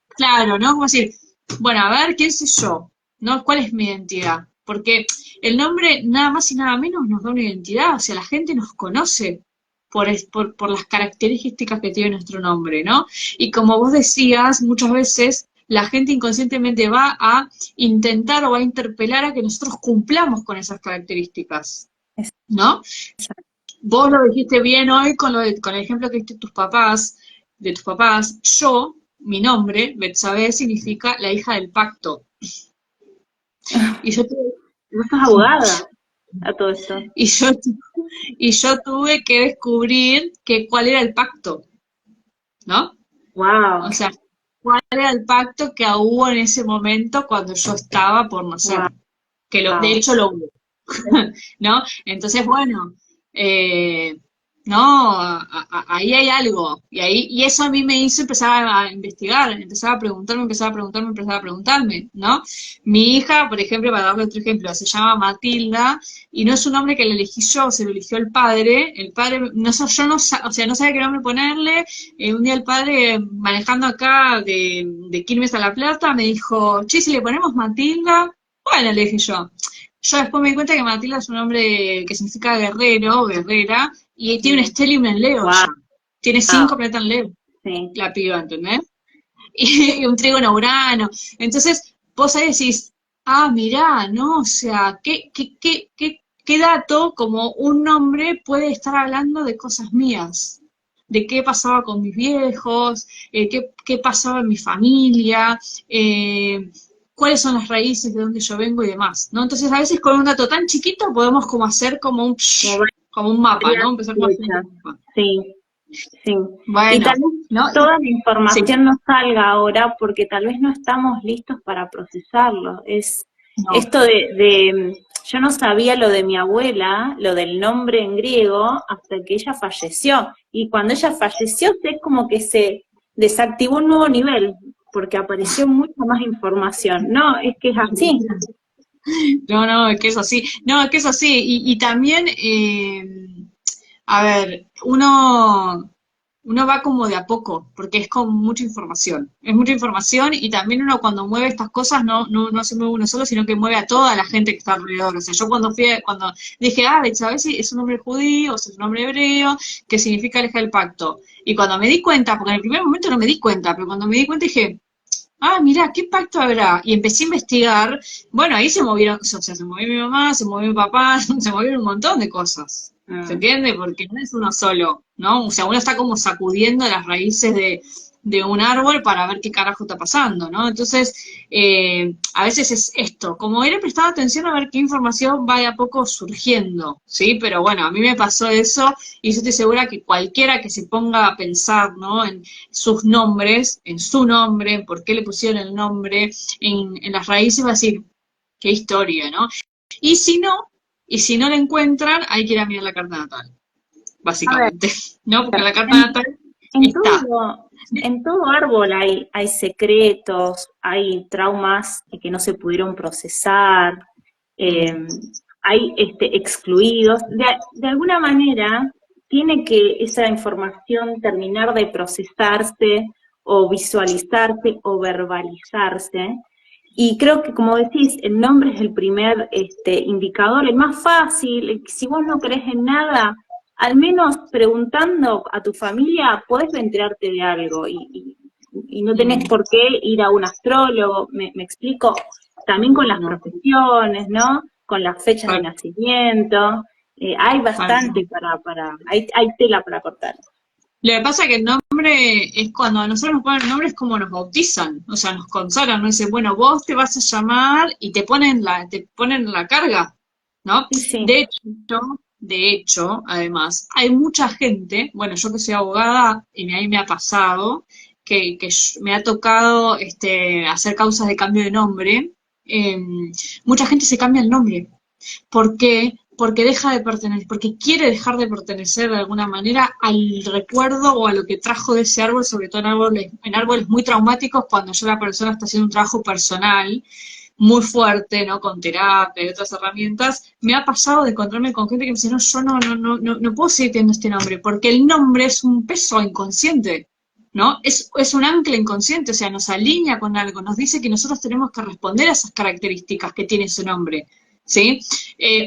claro, ¿no? Como decir, bueno, a ver, ¿quién soy yo? ¿No? ¿Cuál es mi identidad? Porque el nombre, nada más y nada menos, nos da una identidad, o sea, la gente nos conoce por las características que tiene nuestro nombre, ¿no? Y como vos decías, muchas veces la gente inconscientemente va a intentar o va a interpelar a que nosotros cumplamos con esas características, ¿no? Vos lo dijiste bien hoy con el ejemplo que diste de tus papás. Yo, mi nombre, Betsabé, significa la hija del pacto. Y yo tuve, Vos sos abogada a todo esto. y yo, y yo tuve que descubrir cuál era el pacto, ¿no? O Wow, sea, cuál era el pacto que hubo en ese momento cuando yo estaba por nacer. wow, De wow. hecho lo hubo. ¿No? Entonces, bueno, eh, no, ahí hay algo, y eso a mí me hizo empezar a investigar, empezar a preguntarme, ¿no? Mi hija, por ejemplo, para darle otro ejemplo, se llama Matilda, y no es un nombre que le elegí yo, se lo eligió el padre, no, yo no, o sea, no sabía qué nombre ponerle, un día el padre, manejando acá de Quilmes a La Plata, me dijo, che, si le ponemos Matilda, bueno, le dije yo después me di cuenta que Matilda es un nombre que significa guerrero o guerrera, y tiene un Sí. stellium en Leo Wow, ya. Tiene 5 planetas en Leo, sí. la piba, ¿entendés? Y un trigo en Urano. Entonces, vos ahí decís, ah, mirá, ¿no? O sea, ¿qué dato como un nombre puede estar hablando de cosas mías? De qué pasaba con mis viejos, qué pasaba en mi familia, cuáles son las raíces de donde yo vengo y demás, ¿no? Entonces, a veces con un dato tan chiquito podemos como hacer Como como un mapa, varias ¿no? Empezar como a hacer flechas. un mapa. Sí, sí. Y Bueno, tal vez ¿no? toda la Sí, información no salga ahora porque tal vez no estamos listos para procesarlo. Es no. esto yo no sabía lo de mi abuela, lo del nombre en griego, hasta que ella falleció. Y cuando ella falleció, es como que se desactivó un nuevo nivel, porque apareció mucha más información. No, es que es así. No, es que es así. No, es que es así. Y también, a ver, uno va como de a poco, porque es con mucha información. Es mucha información y también uno cuando mueve estas cosas no se mueve uno solo, sino que mueve a toda la gente que está alrededor. O sea, yo cuando dije, ¿sabes si es un nombre judío o es un nombre hebreo que significa aleja del pacto? Y cuando me di cuenta, porque en el primer momento no me di cuenta, pero cuando me di cuenta dije, ah, mira, ¿qué pacto habrá? Y empecé a investigar. Bueno, ahí se movieron, o sea, se movió mi mamá, se movió mi papá, se movieron un montón de cosas. ¿Se Mm. entiende? Porque no es uno solo, ¿no? O sea, uno está como sacudiendo las raíces de un árbol para ver qué carajo está pasando, ¿no? Entonces, a veces es esto, como ir prestando atención a ver qué información va de a poco surgiendo, ¿sí? Pero bueno, a mí me pasó eso y yo estoy segura que cualquiera que se ponga a pensar, ¿no? En sus nombres, en su nombre, en por qué le pusieron el nombre, en las raíces, va a decir, qué historia, ¿no? Y si no, y si no la encuentran, hay que ir a mirar la carta natal, A ver, básicamente, ¿no? Porque la carta en, natal en está. todo, en todo árbol hay secretos, hay traumas que no se pudieron procesar, Mm, eh, hay excluidos. De alguna manera, tiene que esa información terminar de procesarse o visualizarse o verbalizarse. Y creo que, como decís, el nombre es el primer indicador, el más fácil. Si vos no crees en nada, al menos preguntando a tu familia, podés enterarte de algo y no tenés mm, por qué ir a un astrólogo, me explico, también con las no, profesiones, ¿no? Con las fechas de tal, nacimiento, hay tal. bastante hay tela para cortar. Lo que pasa es que el nombre es cuando a nosotros nos ponen el nombre es como nos bautizan, o sea, nos consagran, nos dicen, bueno, vos te vas a llamar y te ponen la carga, ¿no? Sí, sí. De hecho, además, hay mucha gente, bueno, yo que soy abogada, y ahí me ha pasado, que me ha tocado hacer causas de cambio de nombre, eh, mucha gente se cambia el nombre. ¿Por qué? Porque deja de pertenecer, porque quiere dejar de pertenecer de alguna manera al recuerdo o a lo que trajo de ese árbol, sobre todo en árboles muy traumáticos, cuando ya la persona está haciendo un trabajo personal muy fuerte, ¿no? Con terapia y otras herramientas. Me ha pasado de encontrarme con gente que me dice, no, yo no puedo seguir teniendo este nombre, porque el nombre es un peso inconsciente. ¿No? Es un ancla inconsciente, o sea, nos alinea con algo, nos dice que nosotros tenemos que responder a esas características que tiene su nombre, ¿sí?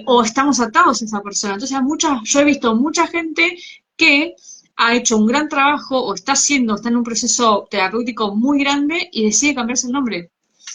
O estamos atados a esa persona. Entonces, yo he visto mucha gente que ha hecho un gran trabajo o está en un proceso terapéutico muy grande y decide cambiarse el nombre.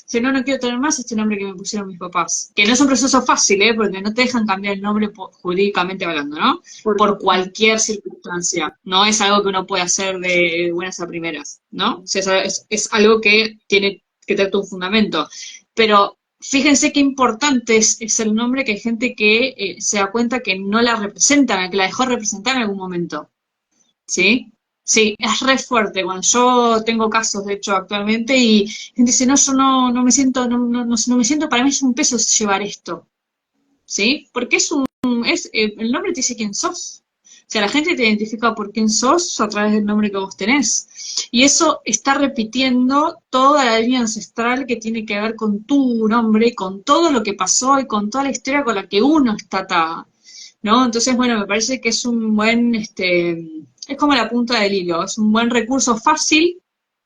Dice, no, no quiero tener más este nombre que me pusieron mis papás. Que no es un proceso fácil, ¿eh? Porque no te dejan cambiar el nombre jurídicamente hablando, ¿no? Por cualquier circunstancia. No es algo que uno puede hacer de buenas a primeras, ¿no? O sea, es algo que tiene que tener un fundamento. Pero fíjense qué importante es el nombre, que hay gente que se da cuenta que no la representan, que la dejó representar en algún momento. ¿Sí? Sí, es re fuerte. Cuando yo tengo casos, de hecho, actualmente, y gente dice, no, yo no me siento, no me siento, para mí es un peso llevar esto. ¿Sí? Porque el nombre te dice quién sos. O sea, la gente te identifica por quién sos a través del nombre que vos tenés. Y eso está repitiendo toda la línea ancestral que tiene que ver con tu nombre, y con todo lo que pasó y con toda la historia con la que uno está atada, ¿no? Entonces, bueno, me parece que es un buen, es como la punta del hilo, es un buen recurso fácil,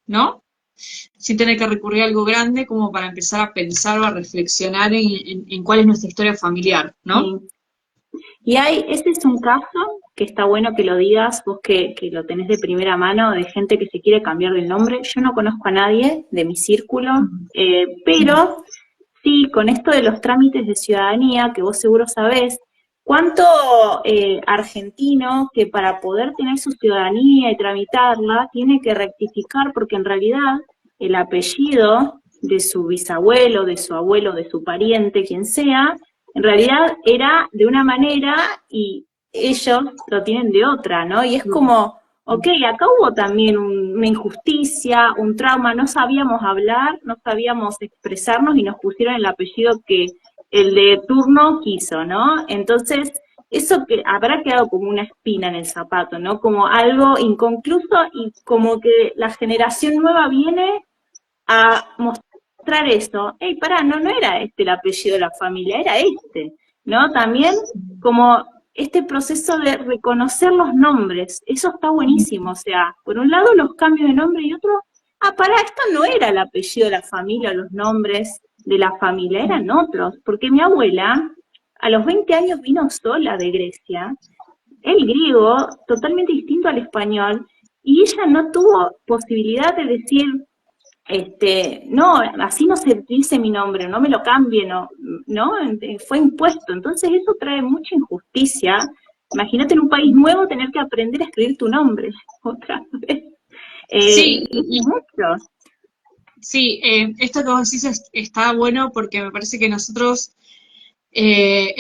¿no? Sin tener que recurrir a algo grande como para empezar a pensar o a reflexionar en cuál es nuestra historia familiar, ¿no? Sí. Y ese es un caso que está bueno que lo digas, vos que lo tenés de primera mano, de gente que se quiere cambiar del nombre. Yo no conozco a nadie de mi círculo, pero sí, con esto de los trámites de ciudadanía, que vos seguro sabés, cuánto argentino que para poder tener su ciudadanía y tramitarla, tiene que rectificar, porque en realidad el apellido de su bisabuelo, de su abuelo, de su pariente, quien sea, en realidad era de una manera y ellos lo tienen de otra, ¿no? Y es como, ok, acá hubo también una injusticia, un trauma, no sabíamos hablar, no sabíamos expresarnos y nos pusieron el apellido que el de turno quiso, ¿no? Entonces, eso que habrá quedado como una espina en el zapato, ¿no? Como algo inconcluso y como que la generación nueva viene a mostrar eso. Hey, pará, no era este el apellido de la familia, era este, ¿no? También como este proceso de reconocer los nombres, eso está buenísimo, o sea, por un lado los cambios de nombre y otro, pará, esto no era el apellido de la familia, los nombres de la familia, eran otros, porque mi abuela a los 20 años vino sola de Grecia, el griego totalmente distinto al español, y ella no tuvo posibilidad de decir, no, así no se dice mi nombre, no me lo cambie, no, fue impuesto. Entonces eso trae mucha injusticia. Imagínate en un país nuevo tener que aprender a escribir tu nombre otra vez. Sí, Mucho. sí, esto que vos decís está bueno porque me parece que nosotros,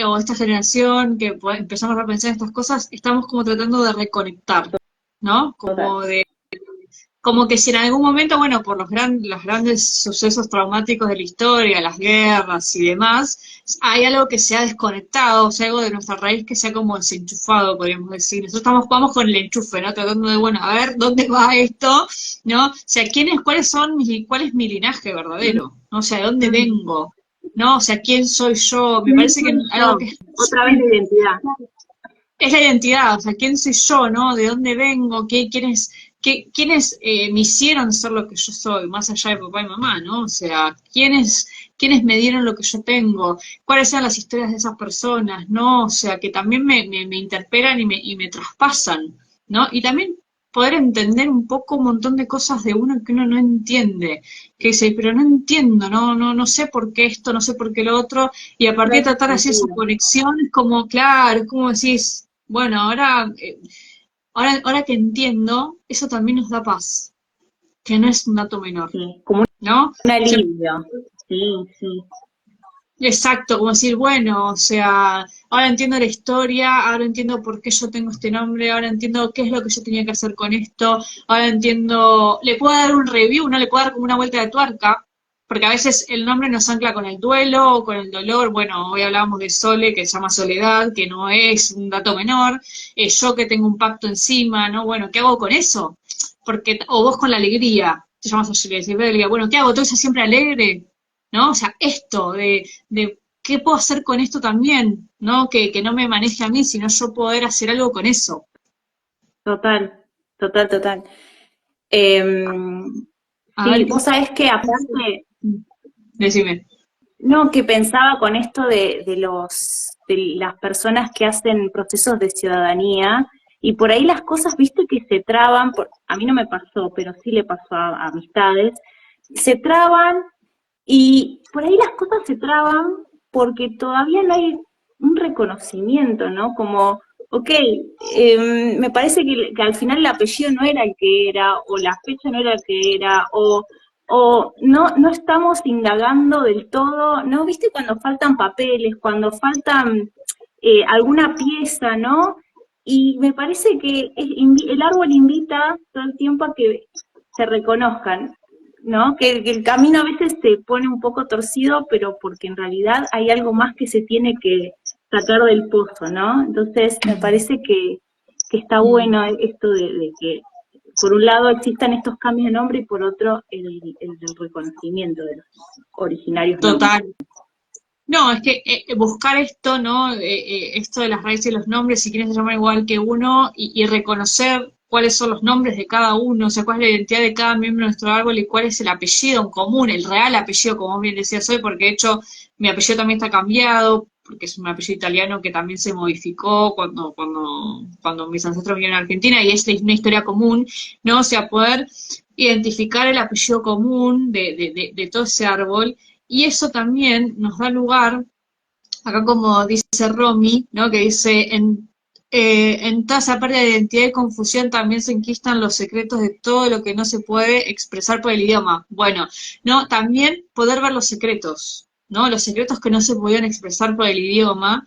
o esta generación que empezamos a pensar en estas cosas, estamos como tratando de reconectar, ¿no? Como que si en algún momento, bueno, por los grandes sucesos traumáticos de la historia, las guerras y demás, hay algo que se ha desconectado, o sea, algo de nuestra raíz que se ha como desenchufado, podríamos decir. Nosotros vamos con el enchufe, ¿no? Tratando de, bueno, a ver dónde va esto, ¿no? O sea, cuál es mi linaje verdadero, ¿no? O sea, ¿de dónde vengo? ¿No? O sea, ¿quién soy yo? Me parece que algo que Otra vez la identidad. es la identidad, o sea, quién soy yo, ¿no? ¿De dónde vengo? ¿Quiénes me hicieron ser lo que yo soy, más allá de papá y mamá, ¿no? O sea, ¿quiénes me dieron lo que yo tengo? ¿Cuáles son las historias de esas personas, ¿no? O sea, que también me interpelan y me traspasan, ¿no? Y también poder entender un poco un montón de cosas de uno que uno no entiende, que dice, pero no entiendo, no sé por qué esto, no sé por qué lo otro, y a partir de tratar de hacer esa conexión, es como, claro, es como decís, bueno, ahora que entiendo, eso también nos da paz, que no es un dato menor, Sí, como ¿no? un alivio. Sí, sí. Exacto, como decir, bueno, o sea, ahora entiendo la historia, ahora entiendo por qué yo tengo este nombre, ahora entiendo qué es lo que yo tenía que hacer con esto, ahora entiendo, le puedo dar un review, no le puedo dar como una vuelta de tuerca, porque a veces el nombre nos ancla con el duelo o con el dolor. Bueno, hoy hablábamos de Sole, que se llama Soledad, que no es un dato menor, yo que tengo un pacto encima, ¿no? Bueno, ¿qué hago con eso? Porque, o vos con la alegría, te llamas alegría, bueno, ¿qué hago? ¿Todo eso siempre alegre? ¿No? O sea, esto de qué puedo hacer con esto también, ¿no? Que no me maneje a mí, sino yo poder hacer algo con eso. Total, total, total. A Sí, ver, vos sabés que aparte, decime. no, que pensaba con esto de las personas que hacen procesos de ciudadanía, y por ahí las cosas, viste, que se traban, a mí no me pasó, pero sí le pasó a amistades, se traban y por ahí las cosas se traban porque todavía no hay un reconocimiento, ¿no? Como, ok, me parece que al final el apellido no era el que era, o la fecha no era el que era, o no estamos indagando del todo, ¿no? ¿Viste cuando faltan papeles, cuando faltan alguna pieza, ¿no? Y me parece que el árbol invita todo el tiempo a que se reconozcan, ¿no? Que el camino a veces se pone un poco torcido, pero porque en realidad hay algo más que se tiene que sacar del pozo, ¿no? Entonces me parece que está bueno esto de que por un lado existan estos cambios de nombre y por otro el reconocimiento de los originarios nombres. Total. No, es que buscar esto, ¿no? Esto de las raíces y los nombres, si quieren se llaman igual que uno, y reconocer cuáles son los nombres de cada uno, o sea, cuál es la identidad de cada miembro de nuestro árbol y cuál es el apellido en común, el real apellido, como bien decías hoy, porque de hecho mi apellido también está cambiado, porque es un apellido italiano que también se modificó cuando mis ancestros vinieron a Argentina, y es una historia común, ¿no? O sea, poder identificar el apellido común de todo ese árbol. Y eso también nos da lugar, acá como dice Romy, ¿no? Que dice, en toda esa pérdida de identidad y confusión también se enquistan los secretos de todo lo que no se puede expresar por el idioma. Bueno, ¿no? También poder ver los secretos, ¿no? Los secretos que no se podían expresar por el idioma,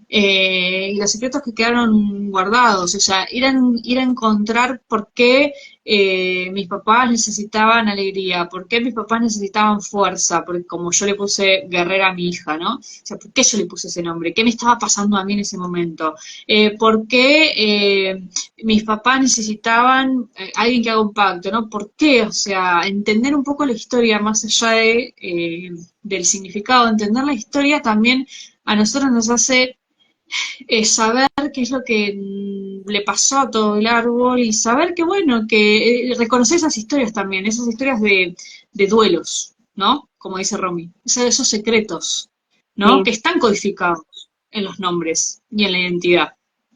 y los secretos que quedaron guardados, o sea, ir a encontrar por qué mis papás necesitaban alegría, por qué mis papás necesitaban fuerza, porque como yo le puse guerrera a mi hija, ¿no? O sea, ¿por qué yo le puse ese nombre? ¿Qué me estaba pasando a mí en ese momento? ¿Por qué mis papás necesitaban alguien que haga un pacto, ¿no? ¿Por qué? O sea, entender un poco la historia más allá del significado, entender la historia también a nosotros nos hace saber qué es lo que le pasó a todo el árbol y saber que, bueno, que reconocer esas historias también, esas historias de duelos, ¿no? Como dice Romy, esos secretos, ¿no? Que Sí, están codificados en los nombres y en la identidad,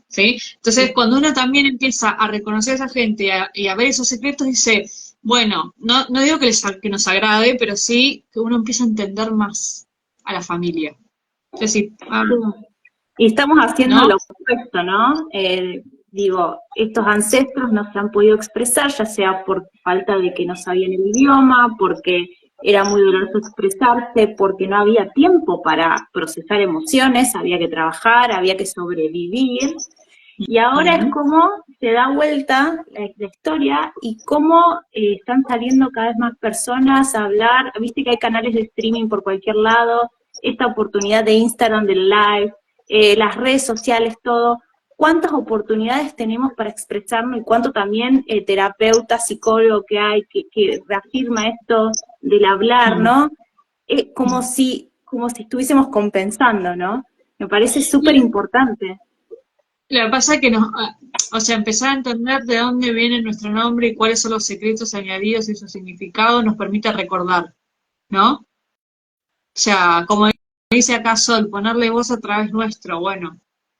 ¿sí? Entonces, cuando uno también empieza a reconocer a esa gente y a ver esos secretos, dice, bueno, no digo que nos agrade, pero sí que uno empieza a entender más a la familia. Es decir, sí. Y estamos haciendo ¿no? lo opuesto, ¿no? Digo, estos ancestros no se han podido expresar, ya sea por falta de que no sabían el idioma, porque era muy doloroso expresarse, porque no había tiempo para procesar emociones, había que trabajar, había que sobrevivir. Y ahora es Ujú. como se da vuelta la historia y cómo están saliendo cada vez más personas a hablar. Viste que hay canales de streaming por cualquier lado, esta oportunidad de Instagram, del live, las redes sociales, todo. ¿Cuántas oportunidades tenemos para expresarnos y cuánto también terapeuta, psicólogo que hay que reafirma esto del hablar, Mm. ¿no? Como si estuviésemos compensando, ¿no? Me parece súper importante. Lo que pasa es que o sea, empezar a entender de dónde viene nuestro nombre y cuáles son los secretos añadidos y su significado nos permite recordar, ¿no? O sea, como dice acá Sol, ponerle voz a través nuestro, bueno,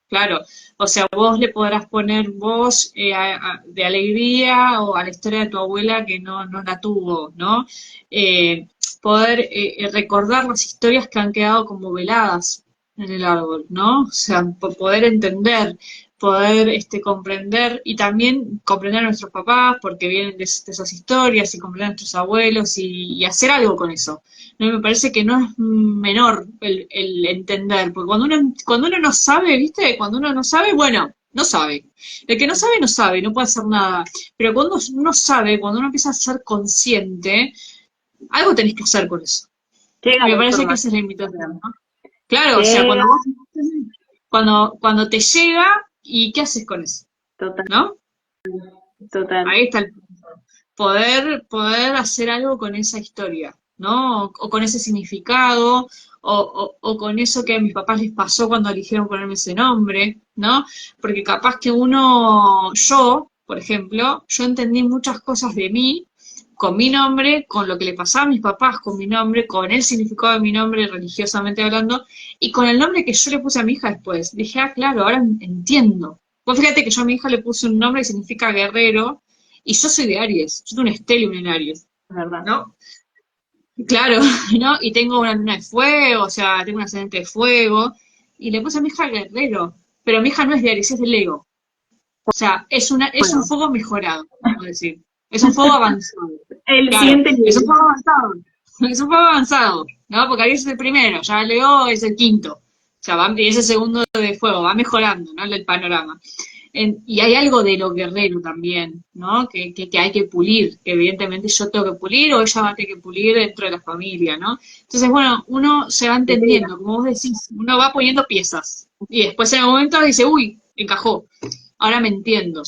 claro, o sea, vos le podrás poner voz de alegría o a la historia de tu abuela que no la tuvo, ¿no? Eh, poder recordar las historias que han quedado como veladas en el árbol, ¿no? O sea, poder entender, poder comprender y también comprender a nuestros papás porque vienen de esas historias y comprender a nuestros abuelos y hacer algo con eso. No, me parece que no es menor el entender, porque cuando uno no sabe, ¿viste? Cuando uno no sabe, bueno, no sabe. El que no sabe, no sabe, no puede hacer nada. Pero cuando uno sabe, cuando uno empieza a ser consciente, algo tenés que hacer con eso. Llega Y me la parece que esa es la invitación, información. ¿no? Claro, o sea, Llega, cuando te llega, ¿y qué haces con eso? total, ¿No? total. Ahí está el poder hacer algo con esa historia, ¿no? O con ese significado, o con eso que a mis papás les pasó cuando eligieron ponerme ese nombre, ¿no? Porque capaz que yo, por ejemplo, yo entendí muchas cosas de mí con mi nombre, con lo que le pasaba a mis papás con mi nombre, con el significado de mi nombre religiosamente hablando, y con el nombre que yo le puse a mi hija después. Dije, ah, claro, ahora entiendo. Vos fíjate que yo a mi hija le puse un nombre que significa guerrero, y yo soy de Aries, yo tengo un stellium en Aries, ¿verdad? ¿no? Claro, ¿no? Y tengo una luna de fuego, o sea, tengo un ascendente de fuego, y le puse a mi hija guerrero, pero mi hija no es de Aries, es de Leo. O sea, es un Bueno, fuego mejorado, vamos a decir. Es un fuego avanzado. el Claro, siguiente es un nivel. fuego avanzado. Es un fuego avanzado, ¿no? Porque Aries es el primero, ya Leo es el quinto. O sea, y es el segundo de fuego, va mejorando, ¿no? El panorama. Y hay algo de lo guerrero también, ¿no? Que hay que pulir, que evidentemente yo tengo que pulir o ella va a tener que pulir dentro de la familia, ¿no? Entonces, bueno, uno se va entendiendo, como vos decís, uno va poniendo piezas. Y después en el momento dice, uy, encajó, ahora me entiendo.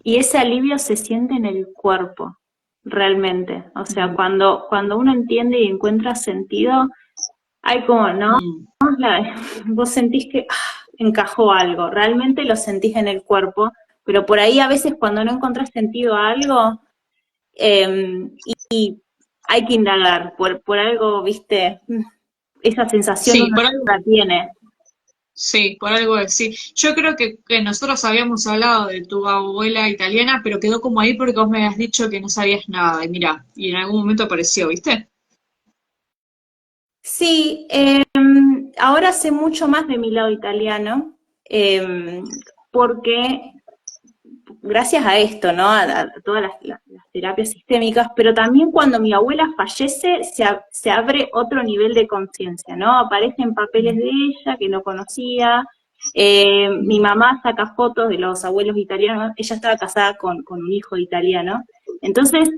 Y ese alivio se siente en el cuerpo, realmente. O sea, cuando uno entiende y encuentra sentido, hay como, ¿no? Mm. Vos sentís que encajó algo, realmente lo sentís en el cuerpo, pero por ahí a veces cuando no encontrás sentido a algo, y hay que indagar, por algo, viste, esa sensación Sí, uno por algo, la tiene. sí, por algo sí. Yo creo que nosotros habíamos hablado de tu abuela italiana, pero quedó como ahí porque vos me habías dicho que no sabías nada. Y mira, y en algún momento apareció, ¿viste? Sí, ahora sé mucho más de mi lado italiano, eh, porque gracias a esto, ¿no? A todas las terapias sistémicas, pero también cuando mi abuela fallece se abre otro nivel de conciencia, ¿no? Aparecen papeles de ella que no conocía, mi mamá saca fotos de los abuelos italianos, ella estaba casada con un hijo italiano, entonces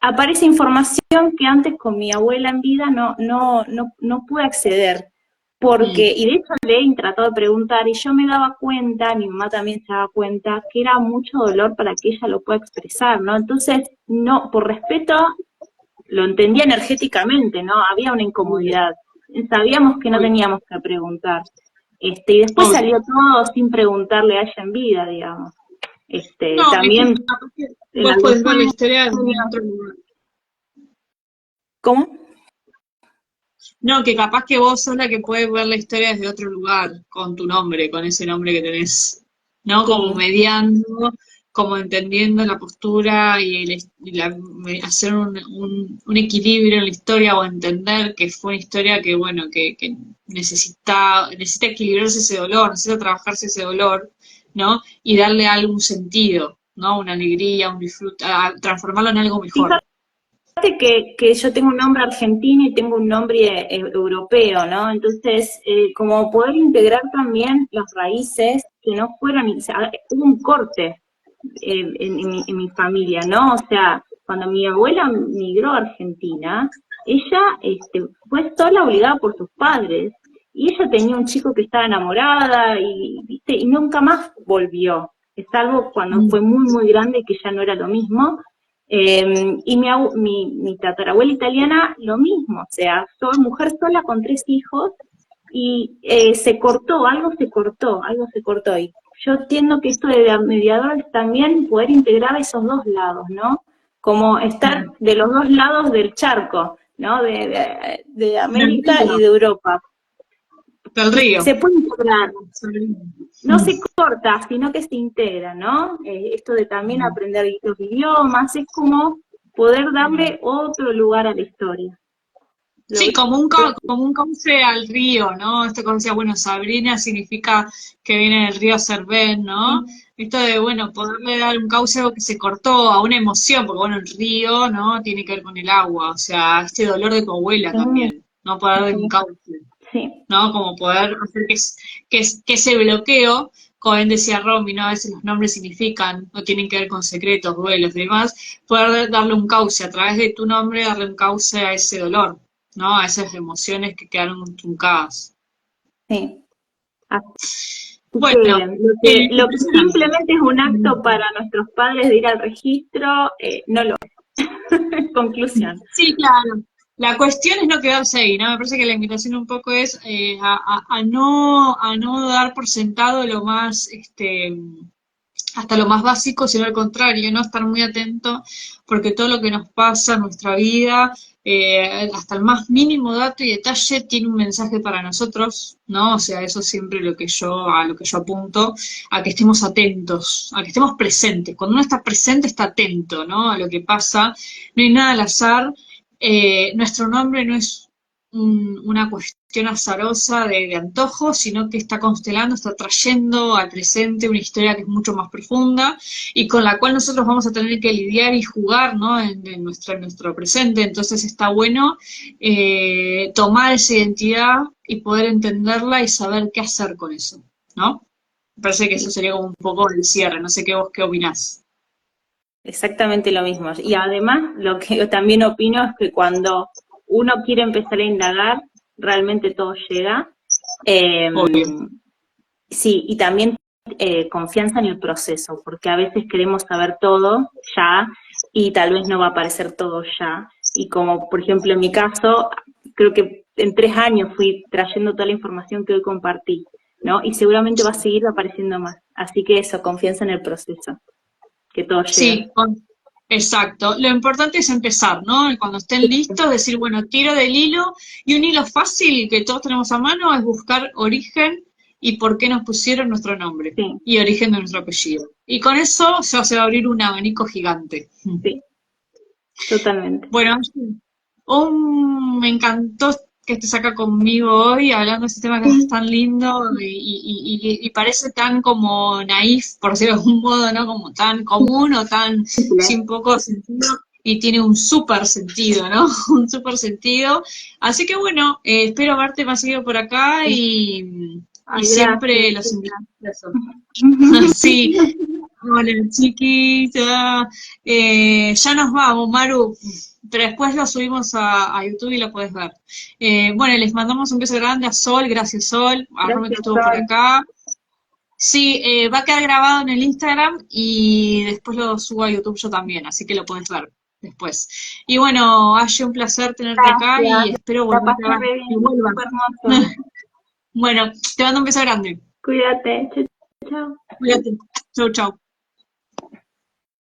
aparece información que antes con mi abuela en vida no pude acceder. Mm. Y de hecho le he tratado de preguntar y yo me daba cuenta, mi mamá también se daba cuenta, que era mucho dolor para que ella lo pueda expresar, ¿no? Entonces, no, por respeto, lo entendía energéticamente, ¿no? Había una Obvio, incomodidad. Sabíamos que no obvio, teníamos que preguntar. Y después obvio. salió todo sin preguntarle a ella en vida, digamos. No, es que También capaz que el vos podés ver la Alzheimer. historia desde otro lugar. ¿Cómo? No, que capaz que vos sos la que puede ver la historia desde otro lugar, con tu nombre, con ese nombre que tenés, ¿no? Como Sí, mediando, como entendiendo la postura hacer un equilibrio en la historia o entender que fue una historia que, bueno, que necesita equilibrarse ese dolor, necesita trabajarse ese dolor, ¿no? Y darle algún sentido, ¿no? Una alegría, un disfrute, transformarlo en algo mejor. que yo tengo un nombre argentino y tengo un nombre europeo, ¿no? Entonces, como poder integrar también las raíces que no fueron, o sea, hubo un corte en mi familia, ¿no? O sea, cuando mi abuela migró a Argentina, ella fue sola obligada por sus padres y ella tenía un chico que estaba enamorada y, ¿viste? Y nunca más volvió, salvo cuando Mm. fue muy, muy grande que ya no era lo mismo. Y mi tatarabuela italiana, lo mismo, o sea, soy mujer sola con 3 hijos y algo se cortó. Y yo entiendo que esto de mediador es también poder integrar esos dos lados, ¿no? Como estar de los dos lados del charco, ¿no? De Del América y río, de Europa. del río. Se puede integrar, no Mm. se corta, sino que se integra, ¿no? Esto de también aprender los idiomas, es como poder darle otro lugar a la historia. Lo Sí, veo como un cauce al río, ¿no? Esto que decía, bueno, Sabrina significa que viene del río Cervén, ¿no? así. Esto de, bueno, poderle dar un cauce a algo que se cortó, a una emoción, porque bueno, el río, ¿no? Tiene que ver con el agua, o sea, este dolor de tu abuela Sí, también, ¿no? Poder darle un sí, cauce, sí. ¿no? Como poder hacer que ese bloqueo, como bien decía Romy, ¿no? A veces los nombres significan, no tienen que ver con secretos, duelos y demás, poder darle un cauce, a través de tu nombre, darle un cauce a ese dolor, ¿no? A esas emociones que quedaron truncadas. Sí. Así que Bueno, lo que impresionante. simplemente es un acto para nuestros padres de ir al registro, no lo es. Conclusión. Sí, claro. La cuestión es no quedarse ahí, ¿no? Me parece que la invitación un poco es a no dar por sentado lo más hasta lo más básico, sino al contrario, ¿no? Estar muy atento, porque todo lo que nos pasa en nuestra vida, hasta el más mínimo dato y detalle, tiene un mensaje para nosotros, ¿no? O sea, eso es siempre a lo que yo apunto, a que estemos atentos, a que estemos presentes. Cuando uno está presente, está atento, ¿no? A lo que pasa. No hay nada al azar. Nuestro nombre no es una cuestión azarosa de antojo, sino que está constelando, está trayendo al presente una historia que es mucho más profunda y con la cual nosotros vamos a tener que lidiar y jugar, ¿no? En nuestro presente. Entonces está bueno tomar esa identidad y poder entenderla y saber qué hacer con eso, ¿no? Me parece que eso sería como un poco el cierre. No sé qué opinás. Exactamente lo mismo. Y además, lo que yo también opino es que cuando uno quiere empezar a indagar, realmente todo llega. Eh, Obvio. sí, y también confianza en el proceso, porque a veces queremos saber todo ya y tal vez no va a aparecer todo ya. Y como por ejemplo en mi caso, creo que en 3 años fui trayendo toda la información que hoy compartí, ¿no? Y seguramente va a seguir apareciendo más. Así que eso, confianza en el proceso, que todo llega. Sí, exacto. Lo importante es empezar, ¿no? Y cuando estén listos, decir, bueno, tiro del hilo. Y un hilo fácil que todos tenemos a mano es buscar origen y por qué nos pusieron nuestro nombre Sí, y origen de nuestro apellido. Y con eso ya se va a abrir un abanico gigante. sí, totalmente. Bueno, me encantó que estés acá conmigo hoy hablando de este tema que es Sí, tan lindo y parece tan como naif, por decirlo de algún modo, ¿no? Como tan común o tan simple. sin poco sentido y tiene un súper sentido, ¿no? Un súper sentido. Así que bueno, espero verte más seguido por acá y Ay, gracias. siempre los invito a eso. Sí, hola chiquis, ya nos vamos, Maru, pero después lo subimos a YouTube y lo podés ver. Bueno, les mandamos un beso grande a Sol, gracias Sol, a Rubén que Gracias, estuvo por Sol. acá. Sí, va a quedar grabado en el Instagram y después lo subo a YouTube yo también, así que lo podés ver después. Y bueno, Aye, un placer tenerte acá y Gracias. espero La volver pasé a re que bien. vuelvas. Fue hermoso. Bueno, te mando un beso grande. Cuídate. Chao, chao. Cuídate. Chau, chau.